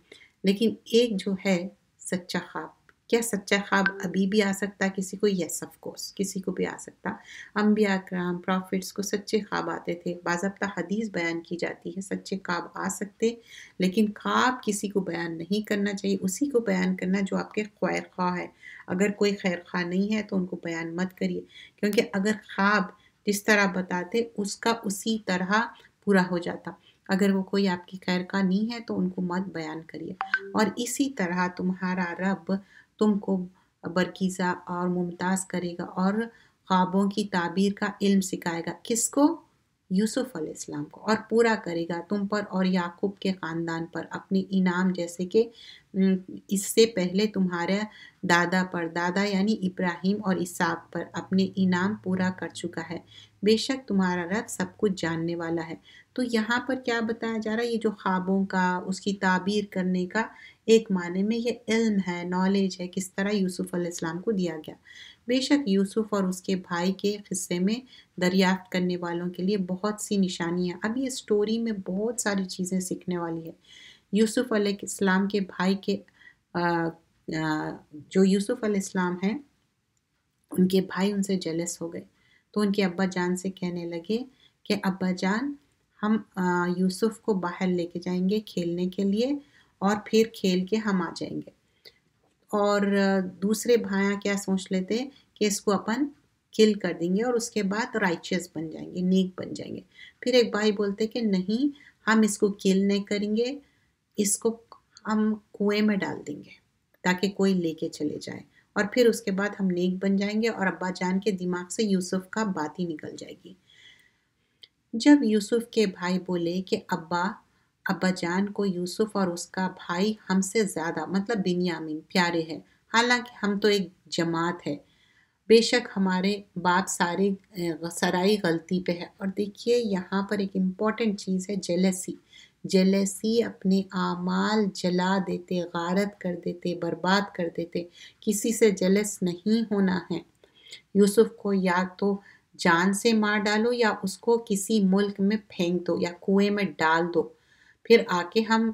لیکن ایک جو ہے سچا خواب، کیا سچا خواب ابھی بھی آ سکتا کسی کو؟ یس آف کورس، کسی کو بھی آ سکتا۔ انبیاء کرام، پروفٹس کو سچے خواب آتے تھے، باضابطہ حدیث بیان کی جاتی ہے سچے خواب آ سکتے، لیکن خواب کسی کو بیان نہیں کرنا چاہیے، اسی کو بیان کرنا جو آپ کے خیر خواہ ہے۔ اگر کوئی خیر خواہ نہیں ہے تو ان کو بیان مت کریے، کیونکہ اگر خواب جس طرح بتاتے اس کا اسی طرح پورا ہو جاتا۔ اگر وہ کوئی آپ کی خیر خواہ نہیں ہے تو ان کو مت بیان کریے۔ اور اسی طرح تمہارا رب تم کو برکیزہ اور ممتاز کرے گا اور خوابوں کی تعبیر کا علم سکھائے گا۔ کس کو؟ یوسف علیہ السلام کو، اور پورا کرے گا تم پر اور یعقوب کے خاندان پر اپنے انعام، جیسے کہ اس سے پہلے تمہارے دادا پر، دادا یعنی ابراہیم اور اسحاق پر اپنے انعام پورا کر چکا ہے۔ بے شک تمہارا رب سب کچھ جاننے والا ہے۔ تو یہاں پر کیا بتایا جا رہا ہے، یہ جو خوابوں کا، اس کی تعبیر کرنے کا ایک معنی میں یہ علم ہے، نالج ہے، کس طرح یوسف علیہ السلام کو دیا گیا۔ بے شک یوسف اور اس کے بھائی کے قصے میں دریافت کرنے والوں کے لیے بہت سی نشانیاں، اب یہ سٹوری میں بہت ساری چیزیں سیکھنے والی ہے۔ یوسف علیہ السلام کے بھائی کے جو یوسف علیہ السلام ہیں ان کے بھائی ان سے جیلس ہو گئے، تو ان کے ابا جان سے کہنے لگے کہ ابا جان، ہم یوسف کو باہر لے کے جائیں گے کھیلنے کے لیے، اور پھر کھیل کے ہم آ جائیں گے۔ اور دوسرے بھائیاں کیا سوچ لیتے کہ اس کو اپن کل کر دیں گے اور اس کے بعد رائچس بن جائیں گے، نیک بن جائیں گے۔ پھر ایک بھائی بولتے کہ نہیں، ہم اس کو کل نہیں کریں گے، اس کو ہم کنویں میں ڈال دیں گے تاکہ کوئی لے کے چلے جائے، اور پھر اس کے بعد ہم نیک بن جائیں گے اور ابا جان کے دماغ سے یوسف کا بات ہی نکل جائے گی۔ جب یوسف کے بھائی بولے کہ ابا جان کو یوسف اور اس کا بھائی ہم سے زیادہ، مطلب بنیامین، پیارے ہیں، حالانکہ ہم تو ایک جماعت ہے، بے شک ہمارے باپ سارے سرائی غلطی پہ ہے۔ اور دیکھیے یہاں پر ایک امپورٹنٹ چیز ہے، جیلسی۔ جیلسی اپنے اعمال جلا دیتے، غارت کر دیتے، برباد کر دیتے۔ کسی سے جیلس نہیں ہونا ہے۔ یوسف کو یا تو جان سے مار ڈالو یا اس کو کسی ملک میں پھینک دو یا کنویں میں ڈال دو، پھر آ کے ہم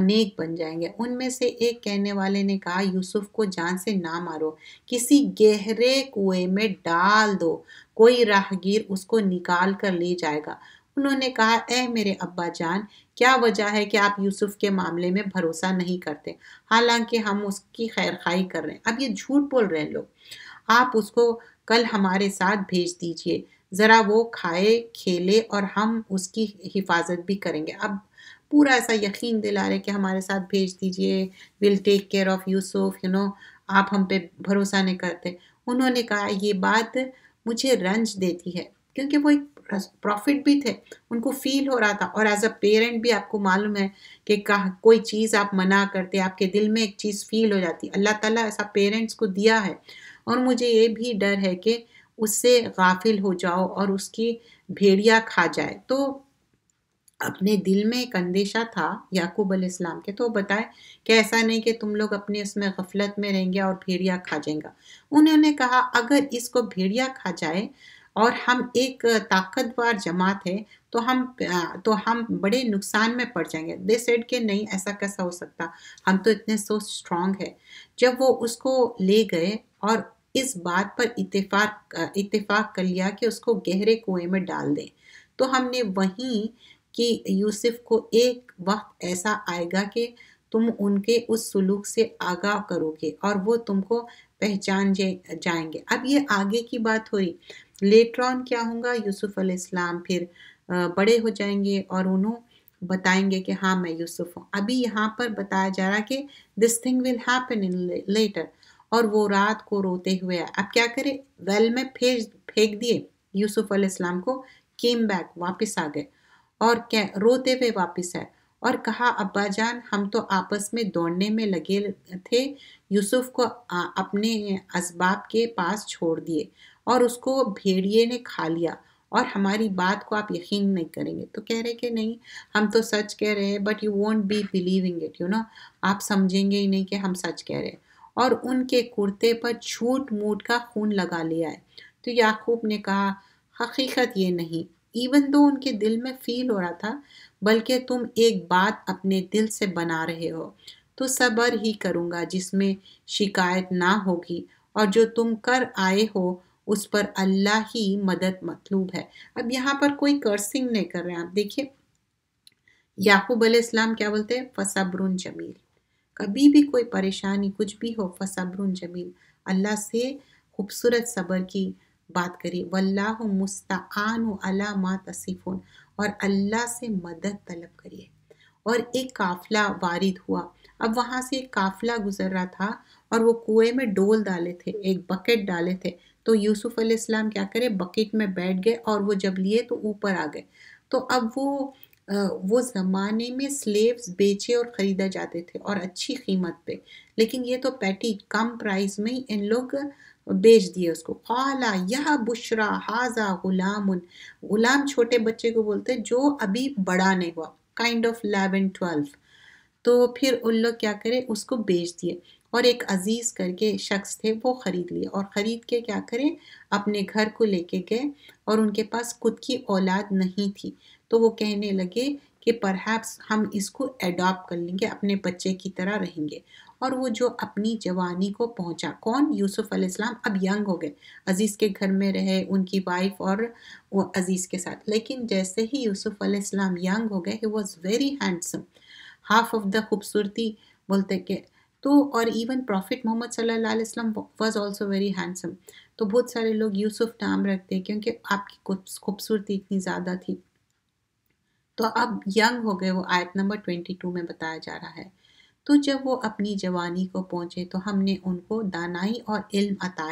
نیک بن جائیں گے۔ ان میں سے ایک کہنے والے نے کہا یوسف کو جان سے نہ مارو، کسی گہرے کنویں میں ڈال دو، کوئی راہگیر اس کو نکال کر لے جائے گا۔ انہوں نے کہا اے میرے ابا جان، کیا وجہ ہے کہ آپ یوسف کے معاملے میں بھروسہ نہیں کرتے، حالانکہ ہم اس کی خیر خواہی کر رہے ہیں۔ اب یہ جھوٹ بول رہے ہیں لوگ، آپ اس کو کل ہمارے ساتھ بھیج دیجئے، ذرا وہ کھائے کھیلے اور ہم اس کی حفاظت بھی کریں گے۔ اب پورا ایسا یقین دلا رہے کہ ہمارے ساتھ بھیج دیجئے، ویل ٹیک کیئر آف یوسف، آپ ہم پہ بھروسہ نہیں کرتے۔ انہوں نے کہا یہ بات مجھے رنج دیتی ہے، کیونکہ وہ ایک پروفٹ بھی تھے، ان کو فیل ہو رہا تھا، اور ایز اے پیرنٹ بھی آپ کو معلوم ہے کہ کوئی چیز آپ منع کرتے، آپ کے دل میں ایک چیز فیل ہو جاتی، اللہ تعالیٰ ایسا پیرنٹس کو دیا ہے۔ اور مجھے یہ بھی ڈر ہے کہ اس سے غافل ہو جاؤ اور اس کی بھیڑیا کھا جائے۔ تو اپنے دل میں ایک اندیشہ تھا یعقوب علیہ السلام کے، تو بتائے کہ ایسا نہیں کہ تم لوگ اپنے اس میں غفلت میں رہیں گے اور بھیڑیا کھا جائیں گا۔ انہوں نے کہا اگر اس کو بھیڑیا کھا جائے اور ہم ایک طاقتور جماعت ہے تو ہم بڑے نقصان میں پڑ جائیں گے. دے سیڈ کہ نہیں ایسا کیسا ہو سکتا، ہم تو اتنے سو اسٹرانگ ہے. جب وہ اس کو لے گئے اور اس بات پر اتفاق کر لیا کہ اس کو گہرے کنویں میں ڈال دیں، تو ہم نے وہیں کہ یوسف کو ایک وقت ایسا آئے گا کہ تم ان کے اس سلوک سے آگاہ کرو گے اور وہ تم کو پہچان جائیں گے. اب یہ آگے کی بات ہوئی. لیٹر آن کیا ہوگا، یوسف علیہ السلام پھر بڑے ہو جائیں گے اور انہوں بتائیں گے کہ ہاں میں یوسف ہوں. ابھی یہاں پر بتایا جا رہا کہ this thing will happen in later. اور وہ رات کو روتے ہوئے آئے. اب کیا کرے، ویل میں پھینک دیے یوسف علیہ السلام کو. کیم بیک، واپس آ گئے اور روتے ہوئے واپس آئے اور کہا ابا جان ہم تو آپس میں دوڑنے میں لگے تھے، یوسف کو اپنے اسباب کے پاس چھوڑ دیے اور اس کو بھیڑیے نے کھا لیا اور ہماری بات کو آپ یقین نہیں کریں گے. تو کہہ رہے کہ نہیں ہم تو سچ کہہ رہے ہیں، but you won't be believing it, آپ سمجھیں گے ہی نہیں کہ ہم سچ کہہ رہے ہیں. اور ان کے کرتے پر جھوٹ موٹ کا خون لگا لیا ہے. تو یعقوب نے کہا حقیقت یہ نہیں، ایون دو ان کے دل میں فیل ہو رہا تھا، بلکہ تم ایک بات اپنے دل سے بنا رہے ہو. تو صبر ہی کروں گا جس میں شکایت نہ ہوگی، اور جو تم کر آئے ہو اس پر اللہ ہی مدد مطلوب ہے. اب یہاں پر کوئی کرسنگ نہیں کر رہے ہیں. آپ دیکھیے یعقوب علیہ السلام کیا بولتے ہیں، فصبر جمیل. کبھی بھی کوئی پریشانی کچھ بھی ہو، فصبر جمیل، اللہ سے خوبصورت صبر کی بات کری. واللہ مستعان علی ما تصفون، اور اللہ سے مدد طلب کریے. اور ایک قافلہ وارد ہوا. اب وہاں سے ایک قافلہ گزر رہا تھا اور وہ کنویں میں ڈول ڈالے تھے، ایک بکٹ ڈالے تھے. تو یوسف علیہ السلام کیا کرے، بکٹ میں بیٹھ گئے اور وہ جب لیے تو اوپر آ گئے. تو اب وہ زمانے میں سلیوز بیچے اور خریدا جاتے تھے اور اچھی قیمت پہ، لیکن یہ تو پیٹی کم پرائز میں ان لوگ بیچ دیے اس کو. قالا یا بشرا ہاذا غلام، غلام چھوٹے بچے کو بولتے جو ابھی بڑا نہیں ہوا، کائنڈ آف 11-12. تو پھر ان لوگ کیا کرے، اس کو بیچ دیے اور ایک عزیز کر کے شخص تھے وہ خرید لیے، اور خرید کے کیا کرے اپنے گھر کو لے کے گئے. اور ان کے پاس خود کی اولاد نہیں تھی، تو وہ کہنے لگے کہ پرہیپس ہم اس کو ایڈاپٹ کر لیں گے، اپنے بچے کی طرح رہیں گے. اور وہ جو اپنی جوانی کو پہنچا، کون، یوسف علیہ السلام اب ینگ ہو گئے، عزیز کے گھر میں رہے ان کی وائف اور وہ عزیز کے ساتھ. لیکن جیسے ہی یوسف علیہ السلام ینگ ہو گئے، he was very handsome, half of the خوبصورتی بولتے کہ تو. اور ایون پروفٹ محمد صلی اللہ علیہ وسلم واز آلسو ویری ہینڈسم. تو بہت سارے لوگ یوسف نام رکھتے کیونکہ آپ کی خوبصورتی اتنی زیادہ تھی. تو اب ینگ ہو گئے، وہ آیت نمبر 22 میں بتایا جا رہا ہے. تو جب وہ اپنی جوانی کو پہنچے تو ہم نے ان کو دانائی اور علم عطا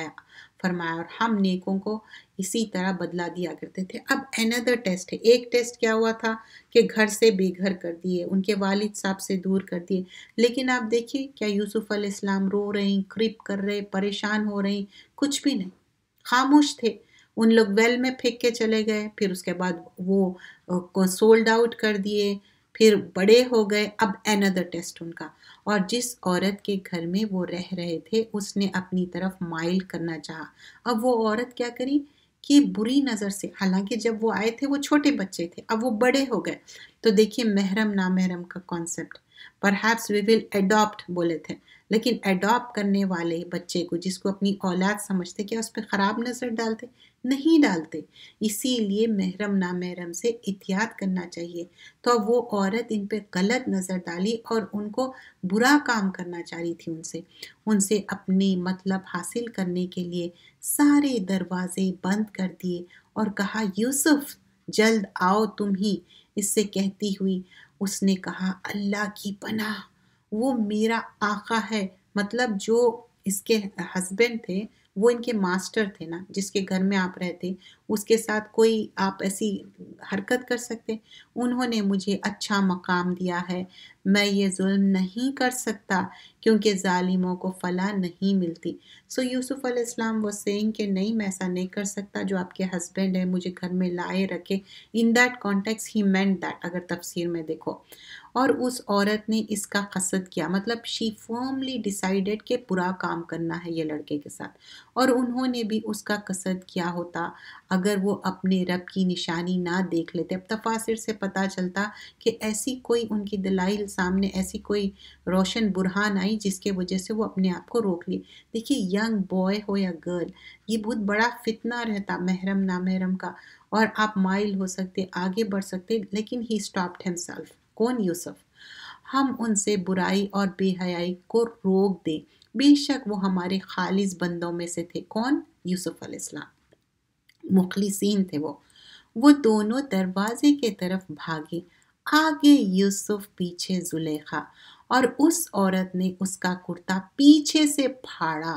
فرمایا، اور ہم نیکوں کو اسی طرح بدلہ دیا کرتے تھے. اب another ٹیسٹ ہے. ایک ٹیسٹ کیا ہوا تھا کہ گھر سے بے گھر کر دیے، ان کے والد صاحب سے دور کر دیے. لیکن آپ دیکھیے کیا یوسف علیہ السلام رو رہے ہیں، کرپ کر رہے، پریشان ہو رہے ہیں؟ کچھ بھی نہیں، خاموش تھے. ان لوگ ویل میں پھینک کے چلے گئے، پھر اس کے بعد وہ سولڈ آؤٹ کر دیے، پھر بڑے ہو گئے. اب another ٹیسٹ ان کا. اور جس عورت کے گھر میں وہ رہ رہے تھے اس نے اپنی طرف مائل کرنا چاہا. اب وہ عورت کیا کری کہ بری نظر سے، حالانکہ جب وہ آئے تھے وہ چھوٹے بچے تھے، اب وہ بڑے ہو گئے. تو دیکھیے محرم نامحرم کا concept, perhaps we will adapt بولے تھے، لیکن اڈاپٹ کرنے والے بچے کو جس کو اپنی اولاد سمجھتے، کیا اس پہ خراب نظر ڈالتے؟ نہیں ڈالتے. اسی لیے محرم نامحرم سے احتیاط کرنا چاہیے. تو اب وہ عورت ان پہ غلط نظر ڈالی اور ان کو برا کام کرنا چاہ رہی تھی. ان سے اپنی مطلب حاصل کرنے کے لیے سارے دروازے بند کر دیے اور کہا یوسف جلد آؤ تم ہی. اس سے کہتی ہوئی اس نے کہا اللہ کی پناہ، وہ میرا آقا ہے. مطلب جو اس کے ہسبینڈ تھے وہ ان کے ماسٹر تھے نا، جس کے گھر میں آپ رہتے، اس کے ساتھ کوئی آپ ایسی حرکت کر سکتے؟ انہوں نے مجھے اچھا مقام دیا ہے، میں یہ ظلم نہیں کر سکتا کیونکہ ظالموں کو فلاح نہیں ملتی. سو یوسف علیہ السلام وہ سینگ کہ نہیں میں ایسا نہیں کر سکتا، جو آپ کے ہسبینڈ ہے مجھے گھر میں لائے رکھے. In that context he meant that, اگر تفسیر میں دیکھو. اور اس عورت نے اس کا قصد کیا، مطلب شی فرملی ڈیسائیڈڈ کہ برا کام کرنا ہے یہ لڑکے کے ساتھ. اور انہوں نے بھی اس کا قصد کیا ہوتا اگر وہ اپنے رب کی نشانی نہ دیکھ لیتے. اب تفاسیر سے پتہ چلتا کہ ایسی کوئی ان کی دلائل سامنے، ایسی کوئی روشن برہان آئی جس کے وجہ سے وہ اپنے آپ کو روک لی. دیکھیے ینگ بوائے ہو یا گرل، یہ بہت بڑا فتنہ رہتا محرم نامحرم کا، اور آپ مائل ہو سکتے، آگے بڑھ سکتے، لیکن ہی اسٹاپڈ ہمسیلف. کون؟ یوسف. ہم ان سے برائی اور بے حیائی کو روک دیں. بے شک وہ ہمارے خالص بندوں میں سے تھے. کون؟ یوسف علیہ السلام. مخلصین تھے وہ دونوں دروازے کے طرف بھاگے، آگے یوسف پیچھے زلیخا، اور اس عورت نے اس کا کرتا پیچھے سے پھاڑا.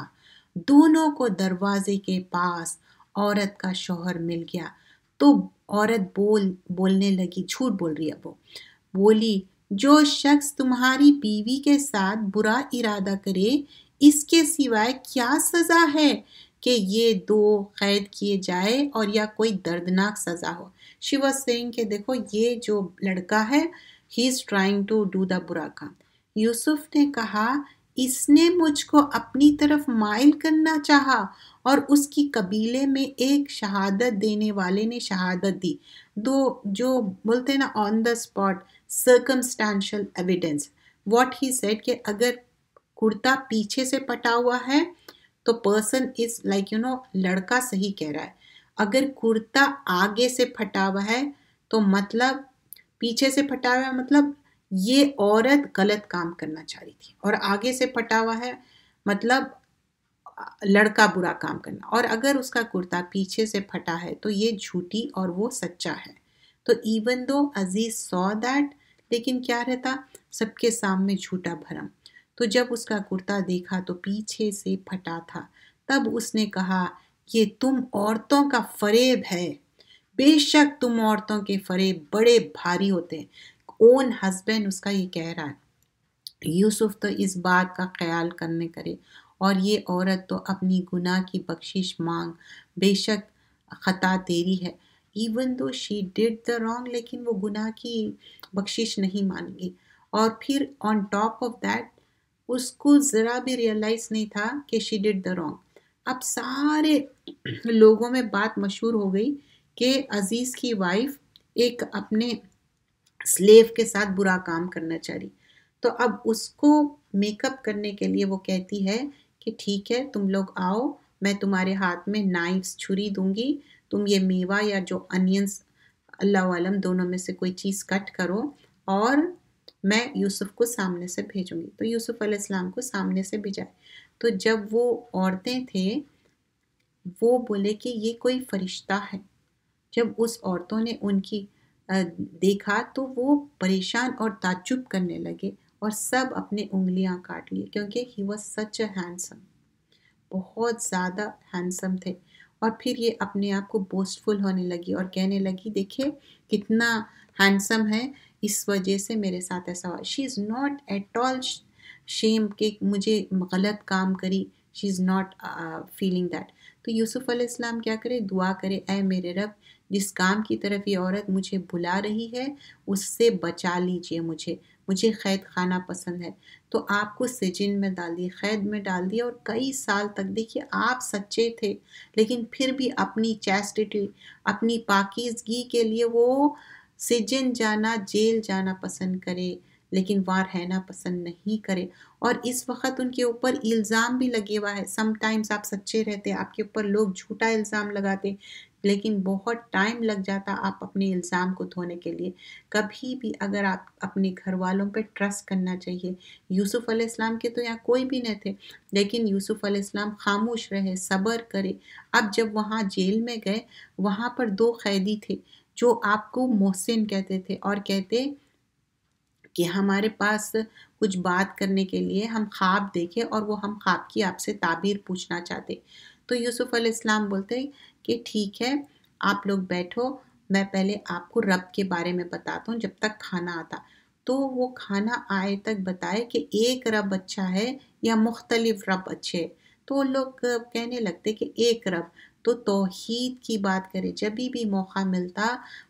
دونوں کو دروازے کے پاس عورت کا شوہر مل گیا. تو عورت بولنے لگی، جھوٹ بول رہی ہے وہ، بولی جو شخص تمہاری بیوی کے ساتھ برا ارادہ کرے اس کے سوائے کیا سزا ہے کہ یہ دو قید کیے جائے اور یا کوئی دردناک سزا ہو. شی واز سیئنگ کہ دیکھو یہ جو لڑکا ہے he is trying to do the برا کام. یوسف نے کہا اس نے مجھ کو اپنی طرف مائل کرنا چاہا اور اس کی قبیلے میں ایک شہادت دینے والے نے شہادت دی. دو جو بولتے ہیں نا on the spot circumstantial evidence. What he said کہ اگر کرتا پیچھے سے پٹا ہوا ہے تو person is like لڑکا صحیح کہہ رہا ہے. اگر کرتا آگے سے پھٹا ہوا ہے تو مطلب پیچھے سے پھٹا ہوا ہے مطلب یہ عورت غلط کام کرنا چاہ رہی تھی، اور آگے سے پھٹا ہوا ہے مطلب لڑکا برا کام کرنا. اور اگر اس کا کرتا پیچھے سے پھٹا ہے تو یہ جھوٹی اور وہ سچا ہے. تو even though Aziz saw that، لیکن کیا رہتا سب کے سامنے جھوٹا بھرم. تو جب اس کا کرتا دیکھا تو پیچھے سے پھٹا تھا، تب اس نے کہا یہ تم عورتوں کا فریب ہے، بے شک تم عورتوں کے فریب بڑے بھاری ہوتے ہیں. اون ہسبینڈ اس کا یہ کہہ رہا ہے. یوسف تو اس بات کا خیال کرے اور یہ عورت تو اپنی گناہ کی بخشش مانگ، بے شک خطا تیری ہے. Even though she ڈڈ the wrong, لیکن وہ گناہ کی بخشش نہیں مانگی. اور پھر آن ٹاپ آف دیٹ اس کو ذرا بھی ریئلائز نہیں تھا کہ شی ڈڈ دا رانگ. اب سارے لوگوں میں بات مشہور ہو گئی کہ عزیز کی وائف ایک اپنے سلیو کے ساتھ برا کام کرنا چاہ رہی. تو اب اس کو میک اپ کرنے کے لیے وہ کہتی ہے کہ ٹھیک ہے تم لوگ آؤ، میں تمہارے ہاتھ میں نائفز چھری دوں گی، تم یہ میوہ یا جو انینز اللہ عالم دونوں میں سے کوئی چیز کٹ کرو اور میں یوسف کو سامنے سے بھیجوں گی. تو یوسف علیہ السلام کو سامنے سے بھیجائے. تو جب وہ عورتیں تھے وہ بولے کہ یہ کوئی فرشتہ ہے. جب اس عورتوں نے ان کی دیکھا تو وہ پریشان اور تعجب کرنے لگے اور سب اپنے انگلیاں کاٹ لیے، کیونکہ he was such a handsome, بہت زیادہ ہینڈسم تھے. اور پھر یہ اپنے آپ کو بوسٹفل ہونے لگی اور کہنے لگی دیکھیں کتنا ہینڈسم ہے، اس وجہ سے میرے ساتھ ایسا ہوا. شی از ناٹ ایٹ آل شیم کہ مجھے غلط کام کری، شی از ناٹ فیلنگ دیٹ. تو یوسف علیہ السلام کیا کرے؟ دعا کرے اے میرے رب جس کام کی طرف یہ عورت مجھے بلا رہی ہے اس سے بچا لیجئے، مجھے قید خانہ پسند ہے. تو آپ کو سجن میں ڈال دیے، قید میں ڈال دیا، اور کئی سال تک دیکھیے آپ سچے تھے لیکن پھر بھی اپنی چیسٹیٹی، اپنی پاکیزگی کے لیے وہ سجن جانا، جیل جانا پسند کرے لیکن وہاں رہنا پسند نہیں کرے. اور اس وقت ان کے اوپر الزام بھی لگے ہوا ہے. سم ٹائمز آپ سچے رہتے، آپ کے اوپر لوگ جھوٹا الزام لگاتے لیکن بہت ٹائم لگ جاتا آپ اپنے الزام کو دھونے کے لیے. کبھی بھی اگر آپ اپنے گھر والوں پہ ٹرسٹ کرنا چاہیے. یوسف علیہ السلام کے تو یہاں کوئی بھی نہیں تھے لیکن یوسف علیہ السلام خاموش رہے، صبر کرے. اب جب وہاں جیل میں گئے وہاں پر 2 قیدی تھے جو آپ کو محسن کہتے تھے اور کہتے کہ ہمارے پاس کچھ بات کرنے کے لیے ہم خواب دیکھے اور وہ ہم خواب کی آپ سے تعبیر پوچھنا چاہتے. تو یوسف علیہ السلام بولتے کہ ٹھیک ہے آپ لوگ بیٹھو، میں پہلے آپ کو رب کے بارے میں بتاتا ہوں جب تک کھانا آتا. تو وہ کھانا آئے تک بتائے کہ ایک رب اچھا ہے یا مختلف رب اچھے. تو وہ لوگ کہنے لگتے کہ ایک رب. تو توحید کی بات کرے، جب بھی موقع ملتا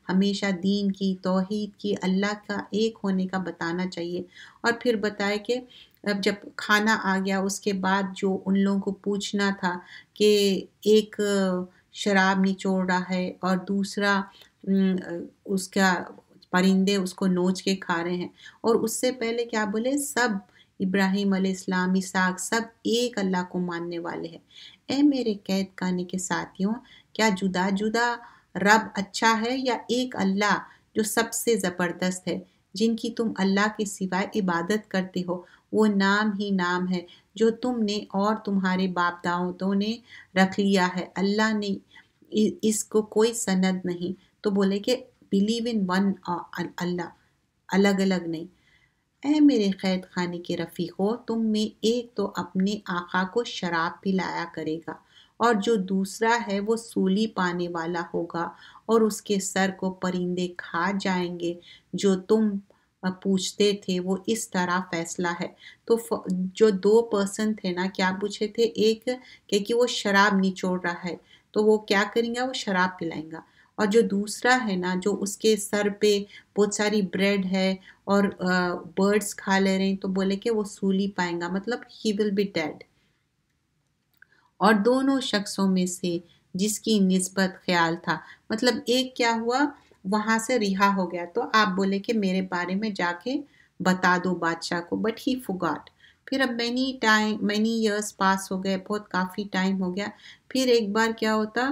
ہمیشہ دین کی، توحید کی، اللہ کا ایک ہونے کا بتانا چاہیے. اور پھر بتائے کہ اب جب کھانا آ گیا اس کے بعد جو ان لوگوں کو پوچھنا تھا کہ ایک شراب نچوڑ رہا ہے اور دوسرا اس کا پرندے اس کو نوچ کے کھا رہے ہیں، اور اس سے پہلے کیا بولے، سب ابراہیم علیہ السلام، اسحاق، سب ایک اللہ کو ماننے والے ہیں۔ اے میرے قید خانے کے ساتھیوں، کیا جدا جدا رب اچھا ہے یا ایک اللہ جو سب سے زبردست ہے، جن کی تم اللہ کے سوائے عبادت کرتے ہو؟ وہ نام ہی نام ہے جو تم نے اور تمہارے باپ داؤدوں نے رکھ لیا ہے، اللہ نے اس کو کوئی سند نہیں۔ تو بولے کہ بلیو ان ون اللہ، الگ الگ نہیں۔ اے میرے قید خانے کے رفیقو، تم میں ایک تو اپنے آقا کو شراب پلایا کرے گا، اور جو دوسرا ہے وہ سولی پانے والا ہوگا، اور اس کے سر کو پرندے کھا جائیں گے۔ جو تم پوچھتے تھے وہ اس طرح فیصلہ ہے۔ تو جو 2 پرسن تھے نا، کیا پوچھے تھے؟ ایک کہ وہ شراب نچوڑ رہا ہے، تو وہ کیا کریں گا؟ وہ شراب پلائیں گا۔ اور جو دوسرا ہے نا، جو اس کے سر پہ بہت ساری بریڈ ہے اور برڈز کھا لے رہے ہیں، تو بولے کہ وہ سولی پائیں گا، مطلب ہی ول بی ڈیڈ۔ اور دونوں شخصوں میں سے جس کی نسبت خیال تھا، مطلب ایک کیا ہوا، وہاں سے رہا ہو گیا، تو آپ بولے کہ میرے بارے میں جا کے بتا دو بادشاہ کو، بٹ ہی forgot۔ پھر اب مینی ایئرس پاس ہو گئے، بہت کافی ٹائم ہو گیا۔ پھر ایک بار کیا ہوتا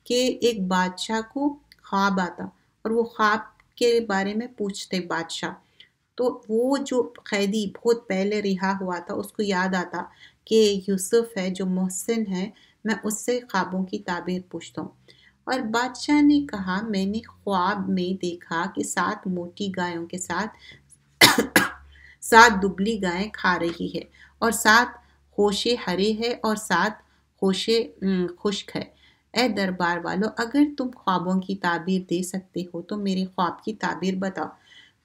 کہ ایک بادشاہ کو خواب آتا، اور وہ خواب کے بارے میں پوچھتے بادشاہ، تو وہ جو قیدی بہت پہلے رہا ہوا تھا اس کو یاد آتا کہ یوسف ہے جو محسن ہے، میں اس سے خوابوں کی تعبیر پوچھتا ہوں۔ اور بادشاہ نے کہا، میں نے خواب میں دیکھا کہ 7 موٹی گایوں کے ساتھ 7 دبلی گائیں کھا رہی ہے، اور 7 خوشے ہرے ہے اور 7 خوشے خشک ہے۔ اے دربار والو، اگر تم خوابوں کی تعبیر دے سکتے ہو تو میرے خواب کی تعبیر بتاؤ۔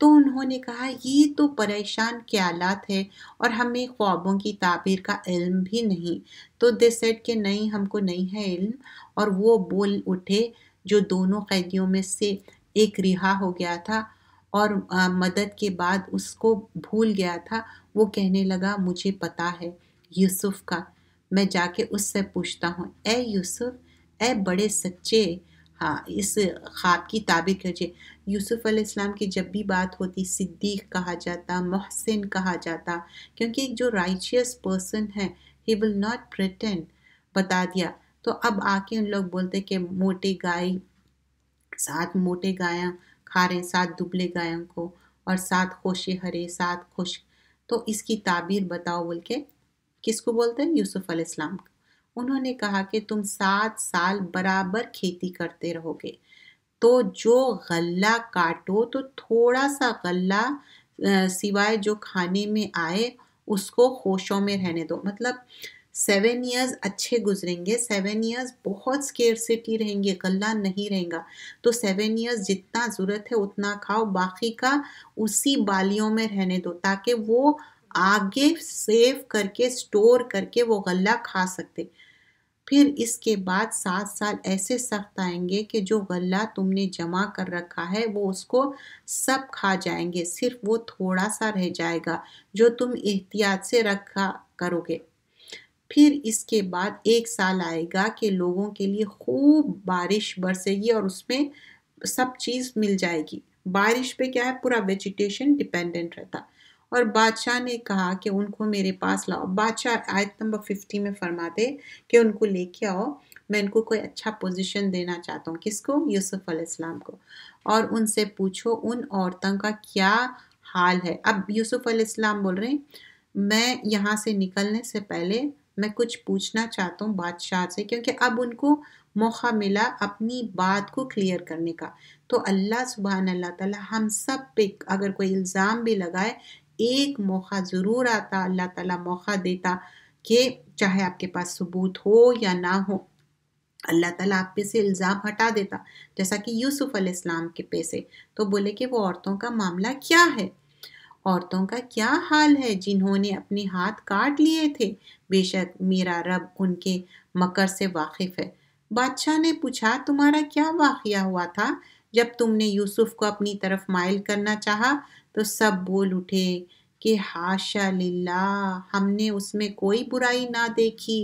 تو انہوں نے کہا، یہ تو پریشان خیالات ہے اور ہمیں خوابوں کی تعبیر کا علم بھی نہیں۔ تو دے سیڈ کہ نہیں، ہم کو نہیں ہے علم۔ اور وہ بول اٹھے، جو دونوں قیدیوں میں سے ایک رہا ہو گیا تھا اور مدد کے بعد اس کو بھول گیا تھا، وہ کہنے لگا، مجھے پتا ہے یوسف کا، میں جا کے اس سے پوچھتا ہوں۔ اے یوسف، اے بڑے سچے، ہاں اس خواب کی تعبیر کیجیے۔ یوسف علیہ السلام کی جب بھی بات ہوتی، صدیق کہا جاتا، محسن کہا جاتا، کیونکہ ایک جو رائچیس پرسن ہے، ہی ول ناٹ پریٹینڈ، بتا دیا۔ تو اب آ کے ان لوگ بولتے کہ موٹے گائے، 7 موٹے گایاں کھا رہے ہیں 7 دبلے گایوں کو، اور 7 خوشے ہرے 7 خشک، تو اس کی تعبیر بتاؤ بول کے کس کو بولتے ہیں؟ یوسف علیہ السلام کو۔ انہوں نے کہا کہ تم 7 سال برابر کھیتی کرتے رہو گے، تو جو غلہ کاٹو تو تھوڑا سا غلہ سوائے جو کھانے میں آئے اس کو خوشوں میں رہنے دو۔ مطلب 7 ایئرز اچھے گزریں گے، 7 ایئرز بہت سکیرسٹی رہیں گے، غلہ نہیں رہیں گا، تو 7 ایئرز جتنا ضرورت ہے اتنا کھاؤ، باقی کا اسی بالیوں میں رہنے دو، تاکہ وہ آگے سیو کر کے سٹور کر کے وہ غلہ کھا سکتے۔ پھر اس کے بعد 7 سال ایسے سخت آئیں گے کہ جو غلہ تم نے جمع کر رکھا ہے وہ اس کو سب کھا جائیں گے، صرف وہ تھوڑا سا رہ جائے گا جو تم احتیاط سے رکھا کرو گے۔ پھر اس کے بعد 1 سال آئے گا کہ لوگوں کے لیے خوب بارش برسے گی اور اس میں سب چیز مل جائے گی۔ بارش پہ کیا ہے، پورا ویجیٹیشن ڈیپینڈنٹ رہتا۔ اور بادشاہ نے کہا کہ ان کو میرے پاس لاؤ۔ بادشاہ آیت نمبر 50 میں فرماتے کہ ان کو لے کے آؤ، میں ان کو کوئی اچھا پوزیشن دینا چاہتا ہوں۔ کس کو؟ یوسف علیہ السلام کو۔ اور ان سے پوچھو ان عورتوں کا کیا حال ہے۔ اب یوسف علیہ السلام بول رہے ہیں، میں یہاں سے نکلنے سے پہلے میں کچھ پوچھنا چاہتا ہوں بادشاہ سے، کیونکہ اب ان کو موقع ملا اپنی بات کو کلیئر کرنے کا۔ تو اللہ سبحان اللہ تعالیٰ ہم سب پہ اگر کوئی الزام بھی لگائے، ایک موقع ضرور آتا، اللہ تعالیٰ موقع دیتا کہ چاہے آپ کے پاس ثبوت ہو یا نہ ہو، اللہ تعالیٰ آپ پہ سے الزام ہٹا دیتا، جیسا کہ یوسف علیہ السلام کے پہ سے۔ تو بولے کہ وہ عورتوں کا معاملہ کیا ہے، عورتوں کا کیا حال ہے جنہوں نے اپنے ہاتھ کاٹ لیے تھے، بے شک میرا رب ان کے مکر سے واقف ہے۔ بادشاہ نے پوچھا، تمہارا کیا واقعہ ہوا تھا جب تم نے یوسف کو اپنی طرف مائل کرنا چاہا؟ تو سب بول اٹھے کہ حاشا للہ، ہم نے اس میں کوئی برائی نہ دیکھی،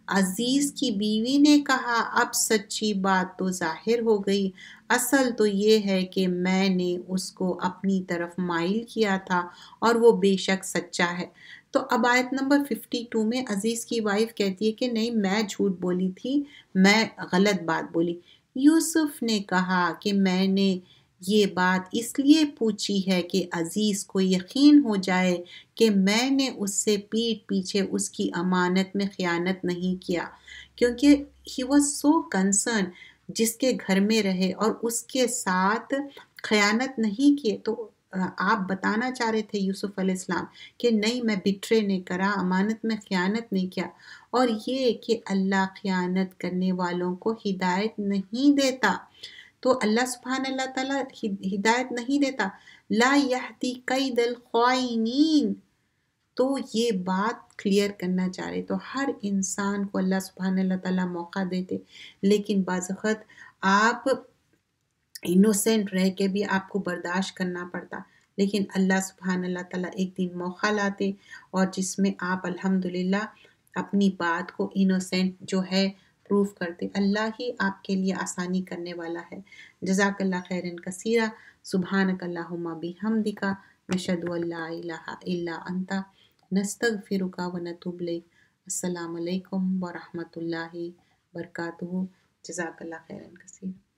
عزیز کی بیوی نے کہا اب سچی بات تو ظاہر ہو گئی، اصل تو یہ ہے کہ میں نے اس کو اپنی طرف مائل کیا تھا اور وہ بے شک سچا ہے۔ تو اب آیت نمبر 52 میں عزیز کی وائف کہتی ہے کہ نہیں میں جھوٹ بولی تھی، میں غلط بات بولی۔ یوسف نے کہا کہ میں نے یہ بات اس لیے پوچھی ہے کہ عزیز کو یقین ہو جائے کہ میں نے اس سے پیٹھ پیچھے اس کی امانت میں خیانت نہیں کیا، کیونکہ he was so concerned جس کے گھر میں رہے اور اس کے ساتھ خیانت نہیں کیے۔ تو آپ بتانا چاہ رہے تھے یوسف علیہ السلام کہ نہیں میں بٹرے نہیں کرا، امانت میں خیانت نہیں کیا، اور یہ کہ اللہ خیانت کرنے والوں کو ہدایت نہیں دیتا۔ تو اللہ سبحانہ اللہ تعالیٰ ہدایت نہیں دیتا، لا یہدی کید الخائنین۔ تو یہ بات کلیئر کرنا چاہ رہے، تو ہر انسان کو اللہ سبحانہ اللہ تعالیٰ موقع دیتے، لیکن بعض وقت آپ انوسینٹ رہ کے بھی آپ کو برداشت کرنا پڑتا، لیکن اللہ سبحانہ اللہ تعالیٰ ایک دن موقع لاتے اور جس میں آپ الحمدللہ اپنی بات کو انوسینٹ جو ہے پروف کرتے۔ اللہ ہی آپ کے لیے آسانی کرنے والا ہے۔ جزاک اللہ خیرن کثیرہ، سبحانک اللہم بحمدک، نشہد ان لا الہ الا انت، نستغفرک و نتوب الیک۔ السلام علیکم ورحمۃ اللہ وبرکاتہ۔ جزاک اللہ خیرن کثیر۔